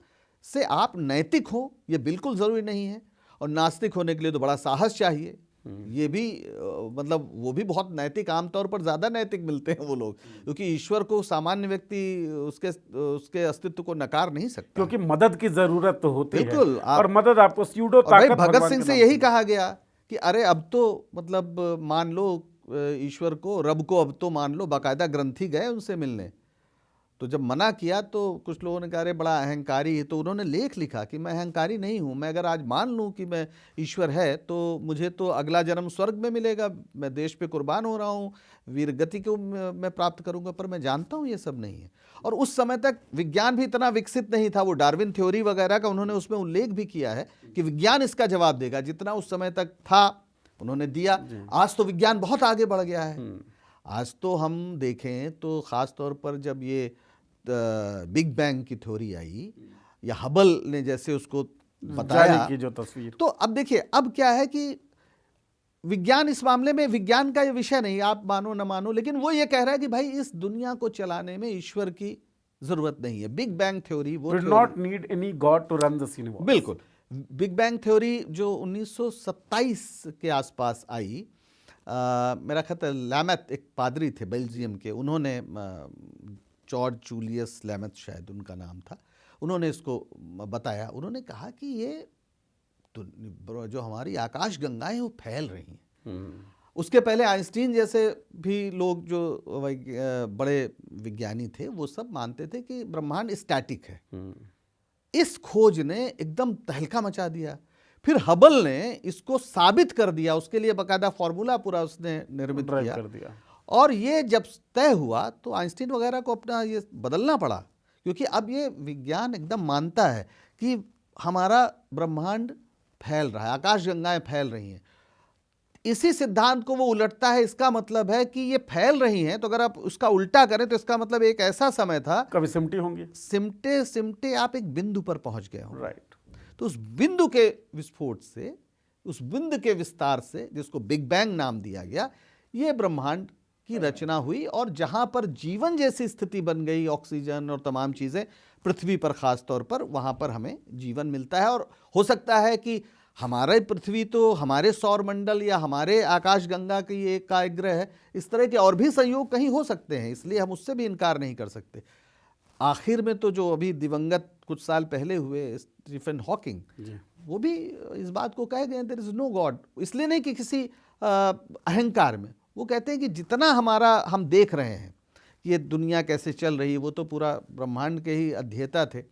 से आप नैतिक हो ये बिल्कुल ज़रूरी नहीं है, और नास्तिक होने के लिए तो बड़ा साहस चाहिए। ये भी मतलब वो भी बहुत नैतिक, आमतौर पर ज़्यादा नैतिक मिलते हैं वो लोग, क्योंकि ईश्वर को सामान्य व्यक्ति उसके अस्तित्व को नकार नहीं सकता, क्योंकि मदद की ज़रूरत तो होती है। बिल्कुल। और मदद आपको स्यूडो और भाई ताकत भगत भगवान सिंह के से नाम यही कहा गया कि अरे अब तो मतलब मान लो ईश्वर को, रब को अब तो मान लो, बाकायदा ग्रंथी गए उनसे मिलने। तो जब मना किया तो कुछ लोगों ने कहा अरे बड़ा अहंकारी है, तो उन्होंने लेख लिखा कि मैं अहंकारी नहीं हूँ, मैं अगर आज मान लूँ कि मैं ईश्वर है तो मुझे तो अगला जन्म स्वर्ग में मिलेगा, मैं देश पे कुर्बान हो रहा हूँ, वीर गति को मैं प्राप्त करूँगा, पर मैं जानता हूँ ये सब नहीं है। और उस समय तक विज्ञान भी इतना विकसित नहीं था, वो डार्विन थ्योरी वगैरह का उन्होंने उसमें उल्लेख भी किया है कि विज्ञान इसका जवाब देगा, जितना उस समय तक था उन्होंने दिया। आज तो विज्ञान बहुत आगे बढ़ गया है। आज तो हम देखें तो ख़ास तौर पर जब ये बिग बैंग की थ्योरी आई, या हबल ने जैसे उसको बताया की जो तस्वीर, तो अब देखिए अब क्या है कि विज्ञान इस मामले में, विज्ञान का ये विषय नहीं, आप मानो न मानो, लेकिन वो ये कह रहा है कि भाई इस दुनिया को चलाने में ईश्वर की जरूरत नहीं है। बिग बैंग थ्योरी वो not need any God to run the universe. बिल्कुल। बिग बैंग थ्योरी जो 1927 के आसपास आई, मेरा ख्याल है लैमेथ एक पादरी थे बेल्जियम के, उन्होंने जॉर्ज जूलियस लैमेथ शायद उनका नाम था, उन्होंने इसको बताया। उन्होंने कहा कि ये तो जो हमारी आकाश गंगाएं वो फैल रही हैं। उसके पहले आइंस्टीन जैसे भी लोग जो बड़े विज्ञानी थे वो सब मानते थे कि ब्रह्मांड स्टैटिक है। इस खोज ने एकदम तहलका मचा दिया। फिर हबल ने इसको साबित कर दिया, उसके लिए बाकायदा फॉर्मूला पूरा उसने निर्मित कर दिया। और ये जब तय हुआ तो आइंस्टीन वगैरह को अपना ये बदलना पड़ा, क्योंकि अब ये विज्ञान एकदम मानता है कि हमारा ब्रह्मांड फैल रहा है, आकाश गंगाएं फैल रही हैं। इसी सिद्धांत को वो उलटता है। इसका मतलब है कि ये फैल रही हैं, तो अगर आप उसका उल्टा करें तो इसका मतलब एक ऐसा समय था, कभी सिमटी होंगी, सिमटे सिमटे आप एक बिंदु पर पहुंच गए हो। राइट। तो उस बिंदु के विस्फोट से, उस बिंदु के विस्तार से, जिसको बिग बैंग नाम दिया गया, ये ब्रह्मांड की रचना हुई। और जहां पर जीवन जैसी स्थिति बन गई, ऑक्सीजन और तमाम चीजें, पृथ्वी पर खास तौर पर, वहां पर हमें जीवन मिलता है। और हो सकता है कि हमारे पृथ्वी तो हमारे सौर मंडल या हमारे आकाश गंगा की एक का एक ग्रह है, इस तरह के और भी संयोग कहीं हो सकते हैं, इसलिए हम उससे भी इनकार नहीं कर सकते। आखिर में तो जो अभी दिवंगत कुछ साल पहले हुए स्टीफन हॉकिंग, वो भी इस बात को कह गए देयर इज नो गॉड, इसलिए नहीं कि किसी अहंकार में, वो कहते हैं कि जितना हमारा हम देख रहे हैं ये दुनिया कैसे चल रही है, वो तो पूरा ब्रह्मांड के ही अध्येता थे,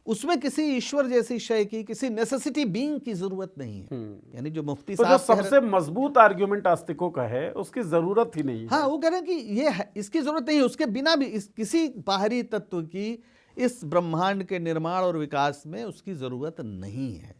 उसमें किसी ईश्वर जैसी शय की, किसी नेसेसिटी बीइंग की जरूरत नहीं है। यानी जो मुफ्ती तो साहब जो सबसे मजबूत आर्ग्यूमेंट आस्तिकों का है उसकी जरूरत ही नहीं है। हाँ, वो कह रहे हैं कि ये है, इसकी जरूरत नहीं है, उसके बिना भी किसी बाहरी तत्व की इस ब्रह्मांड के निर्माण और विकास में उसकी जरूरत नहीं है,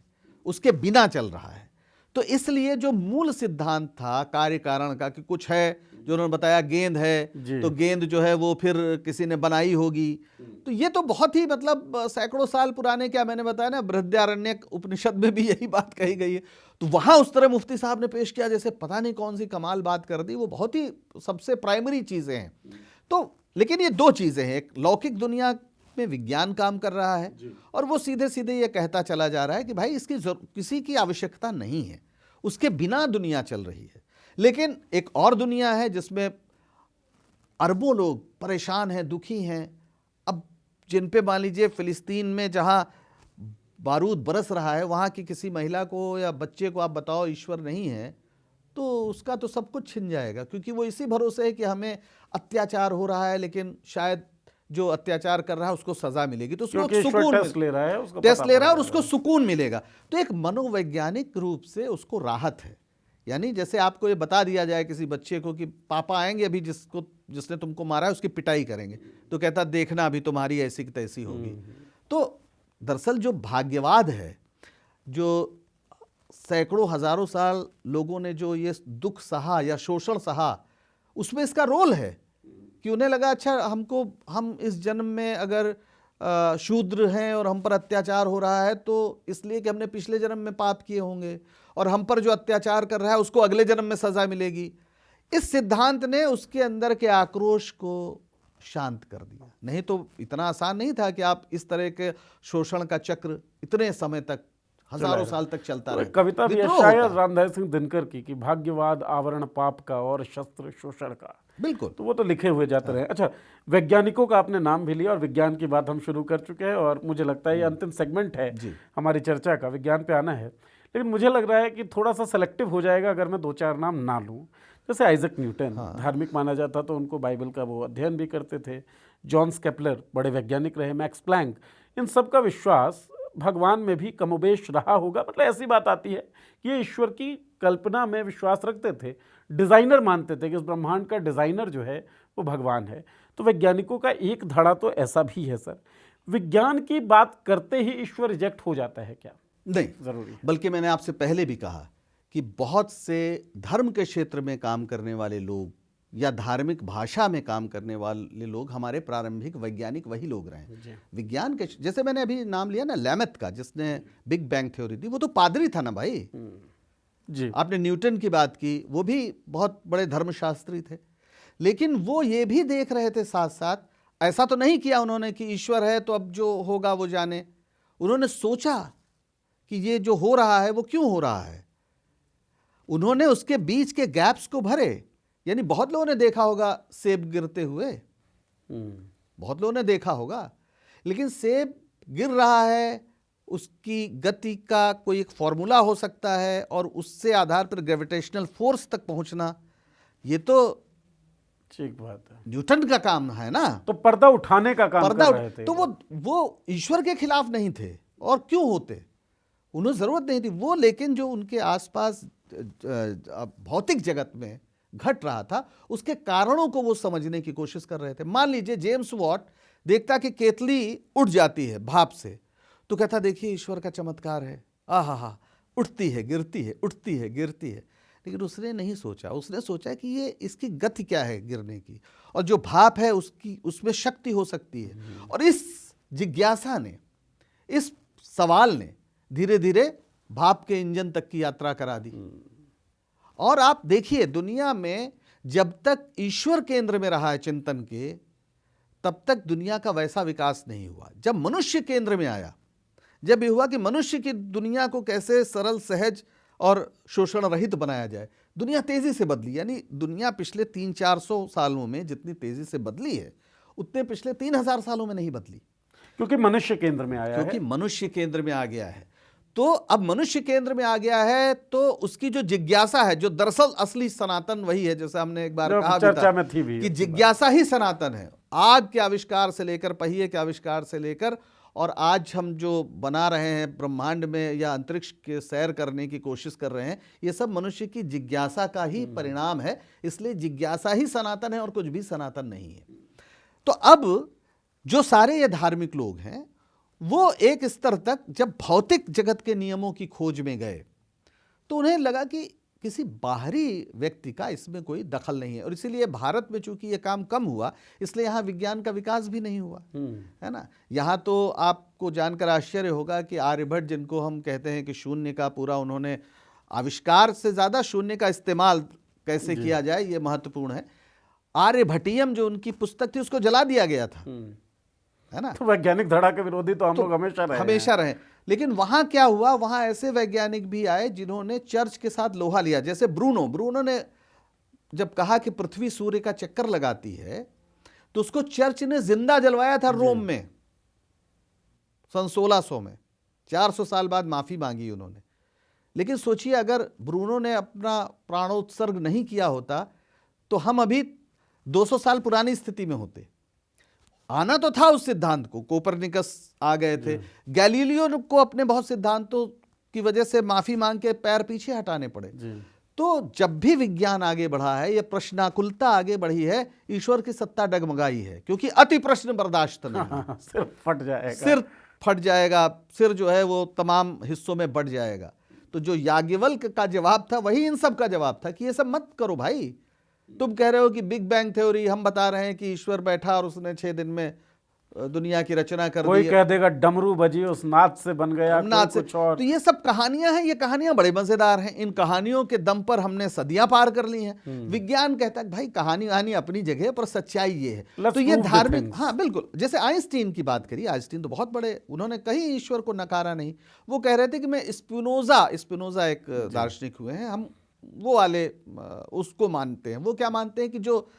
उसके बिना चल रहा है। तो इसलिए जो मूल सिद्धांत था कार्य कारण का, कि कुछ है, जो उन्होंने बताया गेंद है, तो गेंद जो है वो फिर किसी ने बनाई होगी, तो ये तो बहुत ही मतलब सैकड़ों साल पुराने, क्या मैंने बताया ना, बृहदारण्यक उपनिषद में भी यही बात कही गई है। तो वहां उस तरह मुफ्ती साहब ने पेश किया जैसे पता नहीं कौन सी कमाल बात कर दी, वो बहुत ही सबसे प्राइमरी चीजें हैं। तो लेकिन ये दो चीजें हैं, एक लौकिक दुनिया में विज्ञान काम कर रहा है, और वो सीधे सीधे ये कहता चला जा रहा है कि भाई इसकी किसी की आवश्यकता नहीं है, उसके बिना दुनिया चल रही है। लेकिन एक और दुनिया है जिसमें अरबों लोग परेशान हैं, दुखी हैं। अब जिन पे मान लीजिए फिलिस्तीन में जहां बारूद बरस रहा है, वहां की किसी महिला को या बच्चे को आप बताओ ईश्वर नहीं है, तो उसका तो सब कुछ छिन जाएगा, क्योंकि वो इसी भरोसे है कि हमें अत्याचार हो रहा है, लेकिन शायद जो अत्याचार कर रहा है उसको सजा मिलेगी, तो उसको सुकून टेस्ट ले रहा है, उसको टेस्ट ले रहा है और उसको सुकून मिलेगा। तो एक मनोवैज्ञानिक रूप से उसको राहत है। यानी जैसे आपको ये बता दिया जाए किसी बच्चे को कि पापा आएंगे अभी, जिसने तुमको मारा है उसकी पिटाई करेंगे, तो कहता देखना अभी तुम्हारी ऐसी की तैसी होगी। तो दरअसल जो भाग्यवाद है, जो सैकड़ों हजारों साल लोगों ने जो ये दुख सहा या शोषण सहा, उसमें इसका रोल है कि उन्हें लगा अच्छा हम इस जन्म में अगर शूद्र हैं और हम पर अत्याचार हो रहा है तो इसलिए कि हमने पिछले जन्म में पाप किए होंगे, और हम पर जो अत्याचार कर रहा है उसको अगले जन्म में सजा मिलेगी। इस सिद्धांत ने उसके अंदर के आक्रोश को शांत कर दिया। नहीं तो इतना आसान नहीं था कि आप इस तरह के शोषण का चक्र इतने समय तक, हजारों साल तक चलता तो रहे। एक कविता भी है विद्रोह शायद होता। रामधारी सिंह दिनकर की कि भाग्यवाद आवरण पाप का और शस्त्र शोषण का। बिल्कुल। तो वो तो लिखे हुए जाते रहे। अच्छा, वैज्ञानिकों का आपने नाम भी लिया और विज्ञान की बात हम शुरू कर चुके हैं और मुझे लगता है ये अंतिम सेगमेंट है जी। हमारी चर्चा का, विज्ञान पे आना है। लेकिन मुझे लग रहा है कि थोड़ा सा सेलेक्टिव हो जाएगा अगर मैं 2-4 नाम ना लूँ। जैसे आइजक न्यूटन, धार्मिक माना जाता तो उनको बाइबल का वो अध्ययन भी करते थे। जॉन स्केपलर बड़े वैज्ञानिक रहे। मैक्स प्लैंक, इन सब का विश्वास भगवान में भी कमोबेश रहा होगा। मतलब ऐसी बात आती है कि ये ईश्वर की कल्पना में विश्वास रखते थे, डिज़ाइनर मानते थे कि इस ब्रह्मांड का डिज़ाइनर जो है वो भगवान है। तो वैज्ञानिकों का एक धड़ा तो ऐसा भी है सर। विज्ञान की बात करते ही ईश्वर रिजेक्ट हो जाता है क्या? नहीं, जरूरी है। बल्कि मैंने आपसे पहले भी कहा कि बहुत से धर्म के क्षेत्र में काम करने वाले लोग या धार्मिक भाषा में काम करने वाले लोग हमारे प्रारंभिक वैज्ञानिक वही लोग रहे। विज्ञान के, जैसे मैंने अभी नाम लिया ना लैमेथ का, जिसने बिग बैंग थ्योरी दी, वो तो पादरी था ना भाई। जी। आपने न्यूटन की बात की, वो भी बहुत बड़े धर्मशास्त्री थे। लेकिन वो ये भी देख रहे थे साथ साथ, ऐसा तो नहीं किया उन्होंने कि ईश्वर है तो अब जो होगा वो जाने। उन्होंने सोचा कि ये जो हो रहा है वो क्यों हो रहा है। उन्होंने उसके बीच के गैप्स को भरे। यानी बहुत लोगों ने देखा होगा सेब गिरते हुए, बहुत लोगों ने देखा होगा, लेकिन सेब गिर रहा है, उसकी गति का कोई एक फॉर्मूला हो सकता है और उससे आधार पर ग्रेविटेशनल फोर्स तक पहुंचना, ये तो ठीक बात है, न्यूटन का काम है ना। तो पर्दा उठाने का काम कर रहे थे। तो वो ईश्वर के खिलाफ नहीं थे, और क्यों होते, उन्हें जरूरत नहीं थी वो। लेकिन जो उनके आसपास भौतिक जगत में घट रहा था, उसके कारणों को वो समझने की कोशिश कर रहे थे। मान लीजिए जेम्स वॉट देखता कि केतली उठ जाती है भाप से, तो कहता देखिए ईश्वर का चमत्कार है, आहा, उठती है गिरती है, उठती है गिरती है। लेकिन उसने नहीं सोचा, उसने सोचा कि ये इसकी गति क्या है गिरने की, और जो भाप है उसकी, उसमें शक्ति हो सकती है। और इस जिज्ञासा ने, इस सवाल ने धीरे धीरे भाप के इंजन तक की यात्रा करा दी। और आप देखिए दुनिया में जब तक ईश्वर केंद्र में रहा है चिंतन के, तब तक दुनिया का वैसा विकास नहीं हुआ। जब मनुष्य केंद्र में आया, जब ये हुआ कि मनुष्य की दुनिया को कैसे सरल, सहज और शोषण रहित बनाया जाए, दुनिया तेजी से बदली। यानी दुनिया पिछले 300-400 सालों में जितनी तेजी से बदली है, उतने पिछले 3000 सालों में नहीं बदली, क्योंकि मनुष्य केंद्र में आया है। क्योंकि मनुष्य केंद्र में आ गया है। तो अब मनुष्य केंद्र में आ गया है, तो उसकी जो जिज्ञासा है, जो दरअसल असली सनातन वही है, जैसे हमने एक बार कहा चर्चा में थी भी कि जिज्ञासा ही सनातन है। आग के आविष्कार से लेकर, पहिए के आविष्कार से लेकर, और आज हम जो बना रहे हैं ब्रह्मांड में या अंतरिक्ष के सैर करने की कोशिश कर रहे हैं, ये सब मनुष्य की जिज्ञासा का ही परिणाम है। इसलिए जिज्ञासा ही सनातन है और कुछ भी सनातन नहीं है। तो अब जो सारे ये धार्मिक लोग हैं, वो एक स्तर तक जब भौतिक जगत के नियमों की खोज में गए, तो उन्हें लगा कि किसी बाहरी व्यक्ति का इसमें कोई दखल नहीं है। और इसीलिए भारत में चूंकि ये काम कम हुआ, इसलिए यहाँ विज्ञान का विकास भी नहीं हुआ, है ना। यहाँ तो आपको जानकर आश्चर्य होगा कि आर्यभट्ट, जिनको हम कहते हैं कि शून्य का पूरा उन्होंने आविष्कार से ज़्यादा शून्य का इस्तेमाल कैसे किया जाए ये महत्वपूर्ण है। आर्यभट्टियम जो उनकी पुस्तक थी, उसको जला दिया गया था, है ना। तो वैज्ञानिक धड़ा के विरोधी तो हम लोग हमेशा रहे। लेकिन वहां क्या हुआ, वहां ऐसे वैज्ञानिक भी आए जिन्होंने चर्च के साथ लोहा लिया। जैसे ब्रूनो ने जब कहा कि पृथ्वी सूर्य का चक्कर लगाती है, तो उसको चर्च ने जिंदा जलवाया था रोम में सन 1600 में। 400 साल बाद माफी मांगी उन्होंने। लेकिन सोचिए, अगर ब्रूनो ने अपना प्राणोत्सर्ग नहीं किया होता, तो हम अभी 200 साल पुरानी स्थिति में होते। आना तो था उस सिद्धांत को, कोपरनिकस आ गए थे, गैलीलियो को अपने बहुत सिद्धांतों की वजह से माफी मांग के पैर पीछे हटाने पड़े। तो जब भी विज्ञान आगे बढ़ा है, ये प्रश्नाकुलता आगे बढ़ी है, ईश्वर की सत्ता डगमगाई है, क्योंकि अति प्रश्न बर्दाश्त नहीं। सिर फट जाएगा, सिर फट जाएगा, सिर जो है वो तमाम हिस्सों में बढ़ जाएगा। तो जो याज्ञवल्क्य का जवाब था, वही इन सब का जवाब था कि ये सब मत करो भाई। तुम कह रहे हो कि बिग बैंग थ्योरी, हम बता रहे हैं कि ईश्वर बैठा और उसने 6 दिन में दुनिया की रचना कर कोई दी कह देगा डमरू बजी उस नाद से बन गया, नाद कोई से। कुछ और। तो ये सब कहानियां हैं, ये कहानियां बड़े मजेदार हैं। इन कहानियों के दम पर हमने सदियां पार कर ली हैं। विज्ञान कहता है भाई कहानी कहानी अपनी जगह पर सच्चाई ये है। Let's तो ये prove the धार्मिक, things. हाँ बिल्कुल, जैसे आइंस्टीन की बात करिए, आइंस्टीन तो बहुत बड़े, उन्होंने कहीं ईश्वर को नकारा नहीं। वो कह रहे थे कि मैं स्पिनोजा एक दार्शनिक हुए हैं, हम वो वाले उसको मानते हैं। वो क्या मानते हैं कि जो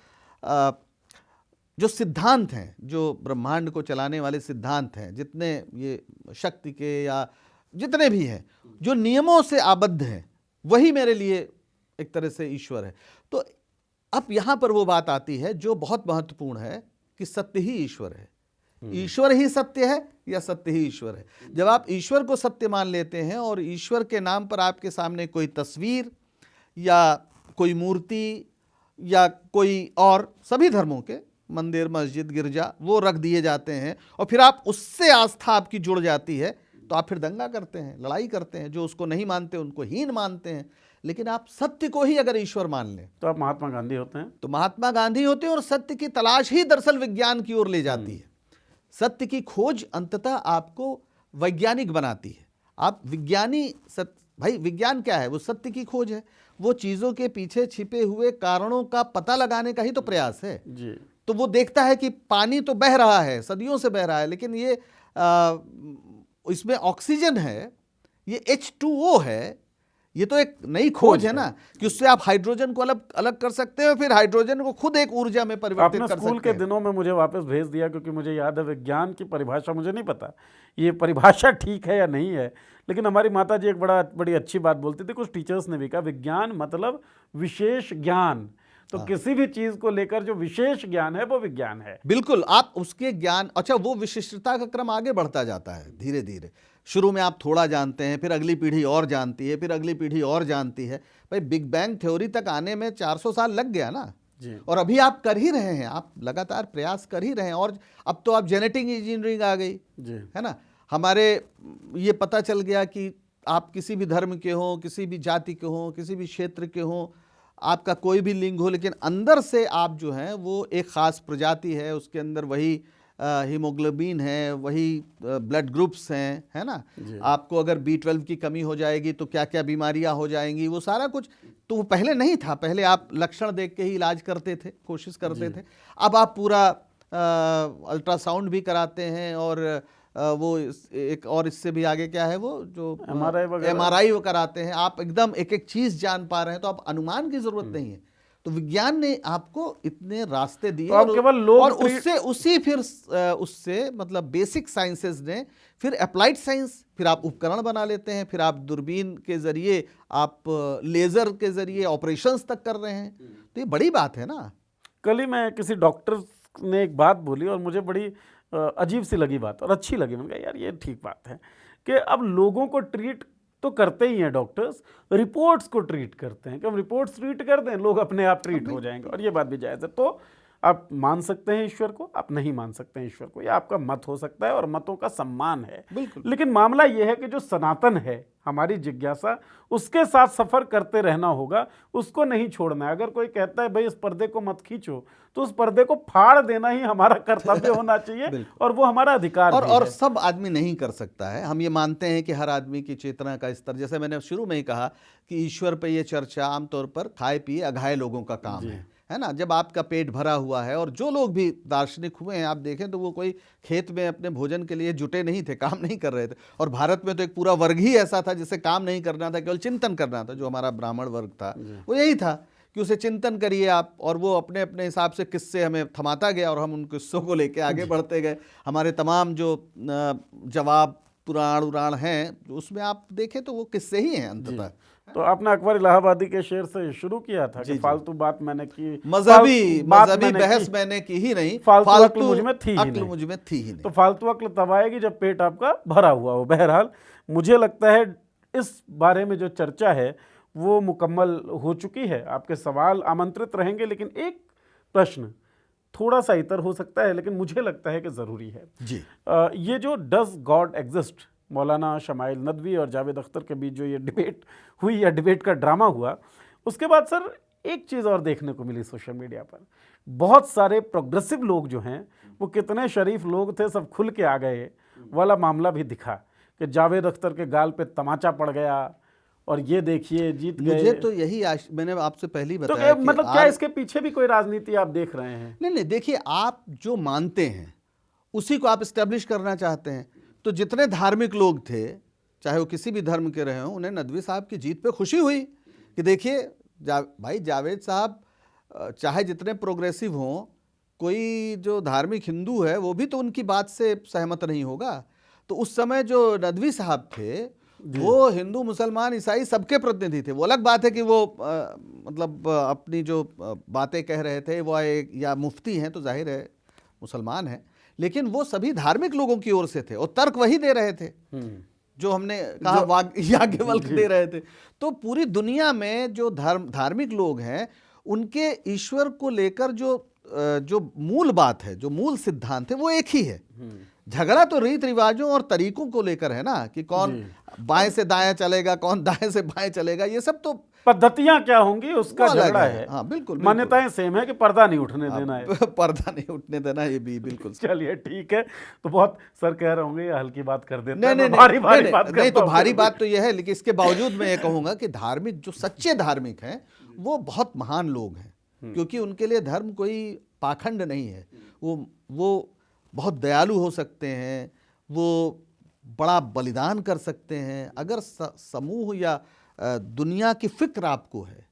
सिद्धांत हैं, जो ब्रह्मांड को चलाने वाले सिद्धांत हैं, जितने ये शक्ति के या जितने भी हैं, जो नियमों से आबद्ध हैं, वही मेरे लिए एक तरह से ईश्वर है। तो अब यहाँ पर वो बात आती है जो बहुत महत्वपूर्ण है कि सत्य ही ईश्वर है। ईश्वर ही सत्य है या सत्य ही ईश्वर है। जब आप ईश्वर को सत्य मान लेते हैं और ईश्वर के नाम पर आपके सामने कोई तस्वीर या कोई मूर्ति या कोई और, सभी धर्मों के मंदिर, मस्जिद, गिरजा वो रख दिए जाते हैं, और फिर आप उससे आस्था आपकी जुड़ जाती है, तो आप फिर दंगा करते हैं, लड़ाई करते हैं। जो उसको नहीं मानते उनको हीन मानते हैं। लेकिन आप सत्य को ही अगर ईश्वर मान लें तो आप महात्मा गांधी होते हैं। तो महात्मा गांधी होते हैं। और सत्य की तलाश ही दरअसल विज्ञान की ओर ले जाती है। सत्य की खोज अंततः आपको वैज्ञानिक बनाती है। आप विज्ञानी भाई विज्ञान क्या है? वो सत्य की खोज है। वो चीज़ों के पीछे छिपे हुए कारणों का पता लगाने का ही तो प्रयास है जी। तो वो देखता है कि पानी तो बह रहा है, सदियों से बह रहा है, लेकिन ये इसमें ऑक्सीजन है, ये H2O है। ये तो एक नई खोज है ना कि उससे आप हाइड्रोजन को अलग अलग कर सकते हो, फिर हाइड्रोजन को खुद एक ऊर्जा में परिवर्तित कर सकते हैं। स्कूल के दिनों में मुझे वापस भेज दिया, क्योंकि मुझे याद है विज्ञान की परिभाषा मुझे नहीं पता ये परिभाषा ठीक है या नहीं है, लेकिन हमारी माता जी एक बड़ी अच्छी बात बोलती थी, कुछ टीचर्स ने भी कहा विज्ञान मतलब विशेष ज्ञान। तो किसी भी चीज को लेकर जो विशेष ज्ञान है वो विज्ञान है। बिल्कुल, आप उसके ज्ञान, अच्छा वो विशिष्टता का क्रम आगे बढ़ता जाता है धीरे धीरे। शुरू में आप थोड़ा जानते हैं, फिर अगली पीढ़ी और जानती है, फिर अगली पीढ़ी और जानती है। भाई बिग बैंग थ्योरी तक आने में 400 साल लग गया ना जी। और अभी आप कर ही रहे हैं, आप लगातार प्रयास कर ही रहे हैं। और अब तो आप जेनेटिक इंजीनियरिंग आ गई जी। है ना। हमारे ये पता चल गया कि आप किसी भी धर्म के हों, किसी भी जाति के हों, किसी भी क्षेत्र के हों, आपका कोई भी लिंग हो, लेकिन अंदर से आप जो हैं वो एक ख़ास प्रजाति है, उसके अंदर वही हीमोग्लोबिन है, वही ब्लड ग्रुप्स हैं, है ना। आपको अगर B12 की कमी हो जाएगी तो क्या क्या बीमारियां हो जाएंगी, वो सारा कुछ तो वो पहले नहीं था। पहले आप लक्षण देख के ही इलाज करते थे, कोशिश करते थे। अब आप पूरा अल्ट्रासाउंड भी कराते हैं और वो एक और इससे भी आगे क्या है, वो जो MRI वो कराते हैं। आप एकदम एक एक चीज़ जान पा रहे हैं, तो आप अनुमान की ज़रूरत नहीं है। तो विज्ञान ने आपको इतने रास्ते दिए, तो केवल लोग और उससे मतलब बेसिक साइंसेज ने फिर अप्लाइड साइंस, फिर आप उपकरण बना लेते हैं, फिर आप दूरबीन के जरिए, आप लेजर के जरिए ऑपरेशंस तक कर रहे हैं। तो ये बड़ी बात है ना। कल ही मैं किसी डॉक्टर ने एक बात बोली और मुझे बड़ी अजीब सी लगी बात और अच्छी लगी। मैंने कहा यार ये ठीक बात है कि अब लोगों को ट्रीट तो करते ही हैं डॉक्टर्स, रिपोर्ट्स को ट्रीट करते हैं कि हम रिपोर्ट्स ट्रीट कर दें, लोग अपने आप ट्रीट हो जाएंगे। और ये बात भी जायज़ है। तो आप मान सकते हैं ईश्वर को, आप नहीं मान सकते हैं ईश्वर को, ये आपका मत हो सकता है और मतों का सम्मान है। लेकिन मामला ये है कि जो सनातन है, हमारी जिज्ञासा, उसके साथ सफ़र करते रहना होगा, उसको नहीं छोड़ना है। अगर कोई कहता है भाई इस पर्दे को मत खींचो, तो उस पर्दे को फाड़ देना ही हमारा कर्तव्य होना चाहिए और वो हमारा अधिकार भी और है। सब आदमी नहीं कर सकता है। हम ये मानते हैं कि हर आदमी की चेतना का स्तर, जैसे मैंने शुरू में ही कहा कि ईश्वर पे ये चर्चा आमतौर पर खाए पिए अघाए लोगों का काम है ना। जब आपका पेट भरा हुआ है, और जो लोग भी दार्शनिक हुए हैं आप देखें तो वो कोई खेत में अपने भोजन के लिए जुटे नहीं थे, काम नहीं कर रहे थे। और भारत में तो एक पूरा वर्ग ही ऐसा था जिसे काम नहीं करना था, केवल चिंतन करना था। जो हमारा ब्राह्मण वर्ग था वो यही था कि उसे चिंतन करिए आप, और वो अपने अपने हिसाब से किस्से हमें थमाता गया और हम उन किस्सों को लेके आगे बढ़ते गए। हमारे तमाम जो जवाब पुराण उराण हैं उसमें आप देखें तो वो किस्से ही हैं अंततः। तो आपने अकबर इलाहाबादी के शेर से शुरू किया था कि फालतू बात मैंने की, मजहबी बहस मैंने की ही नहीं, फालतू अक्ल मुझ में थी ही नहीं। तो फालतू अक्ल तब आएगी जब पेट आपका भरा हुआ हो। बहरहाल मुझे लगता है इस बारे में जो चर्चा है वो मुकम्मल हो चुकी है। आपके सवाल आमंत्रित रहेंगे, लेकिन एक प्रश्न थोड़ा सा इतर हो सकता है, लेकिन मुझे लगता है कि ज़रूरी है जी। ये जो does God exist, Maulana smile Nadvi और जावेद अख्तर के बीच जो ये डिबेट हुई या डिबेट का ड्रामा हुआ, उसके बाद सर एक चीज़ और देखने को मिली सोशल मीडिया पर बहुत सारे प्रोग्रेसिव लोग जो हैं वो कितने शरीफ लोग थे, सब खुल के आ गए वाला मामला भी दिखा कि जावेद अख्तर के गाल पे तमाचा पड़ गया और ये देखिए जीत गए। मुझे तो यही मैंने आपसे पहले ही तो बताया क्या- कि मतलब क्या इसके पीछे भी कोई राजनीति आप देख रहे हैं? नहीं नहीं, देखिए, आप जो मानते हैं उसी को आप इस्टेब्लिश करना चाहते हैं। तो जितने धार्मिक लोग थे, चाहे वो किसी भी धर्म के रहे हों, उन्हें नदवी साहब की जीत पे खुशी हुई कि देखिए भाई जावेद साहब चाहे जितने प्रोग्रेसिव हों, कोई जो धार्मिक हिंदू है वो भी तो उनकी बात से सहमत नहीं होगा। तो उस समय जो नदवी साहब थे वो हिंदू मुसलमान ईसाई सबके प्रतिनिधि थे। वो अलग बात है कि वो मतलब अपनी जो बातें कह रहे थे वो या मुफ्ती हैं तो जाहिर है मुसलमान हैं, लेकिन वो सभी धार्मिक लोगों की ओर से थे और तर्क वही दे रहे थे जो हमने कहा याज्ञवल्क्य दे रहे थे। तो पूरी दुनिया में जो धार्मिक लोग हैं उनके ईश्वर को लेकर जो मूल बात है, जो मूल सिद्धांत है, वो एक ही है। झगड़ा तो रीत रिवाजों और तरीकों को लेकर है ना, कि कौन बाएं से दाएं चलेगा, कौन दाएं से बाएं चलेगा, ये सब तो पद्धतियां क्या होंगी उसका झगड़ा है। हाँ बिल्कुल, मान्यताएं सेम है कि पर्दा नहीं उठने देना है। पर्दा नहीं उठने देना, ये भी बिल्कुल। चलिए ठीक है। तो बहुत सर कह रहे होंगे हल्की बात कर देते हैं, नहीं भारी बात नहीं, तो भारी बात तो यह है, लेकिन इसके बावजूद मैं ये कहूंगा कि धार्मिक, जो सच्चे धार्मिक हैं वो बहुत महान लोग हैं, क्योंकि उनके लिए धर्म कोई पाखंड नहीं है। वो बहुत दयालु हो सकते हैं, वो बड़ा बलिदान कर सकते हैं। अगर समूह या दुनिया की फिक्र आपको है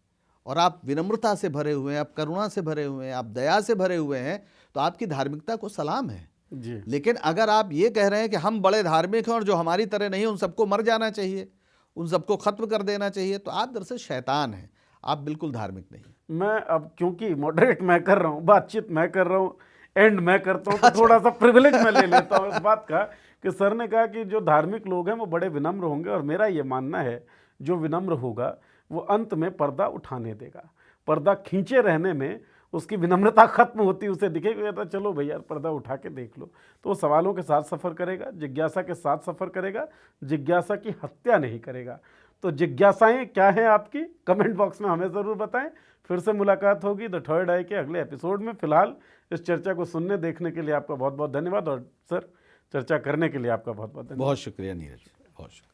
और आप विनम्रता से भरे हुए हैं, आप करुणा से भरे हुए हैं, आप दया से भरे हुए हैं, तो आपकी धार्मिकता को सलाम है जी। लेकिन अगर आप ये कह रहे हैं कि हम बड़े धार्मिक हैं और जो हमारी तरह नहीं उन सबको मर जाना चाहिए, उन सबको खत्म कर देना चाहिए, तो आप दरअसल शैतान हैं, आप बिल्कुल धार्मिक नहीं। मैं अब क्योंकि मॉडरेट मैं कर रहा हूँ, बातचीत मैं कर रहा हूँ, एंड मैं करता हूँ, तो थोड़ा सा प्रिविलेज मैं ले लेता हूँ इस बात का कि सर ने कहा कि जो धार्मिक लोग हैं वो बड़े विनम्र होंगे, और मेरा ये मानना है जो विनम्र होगा वो अंत में पर्दा उठाने देगा। पर्दा खींचे रहने में उसकी विनम्रता खत्म होती, उसे दिखेगा तो चलो भैया पर्दा उठा के देख लो, तो वो सवालों के साथ सफ़र करेगा, जिज्ञासा के साथ सफ़र करेगा, जिज्ञासा की हत्या नहीं करेगा। तो जिज्ञासाएं क्या हैं आपकी, कमेंट बॉक्स में हमें ज़रूर बताएं। फिर से मुलाकात होगी द थर्ड आई के अगले एपिसोड में। फिलहाल इस चर्चा को सुनने देखने के लिए आपका बहुत बहुत धन्यवाद, और सर चर्चा करने के लिए आपका बहुत बहुत धन्यवाद। बहुत शुक्रिया नीरज, बहुत शुक्रिया।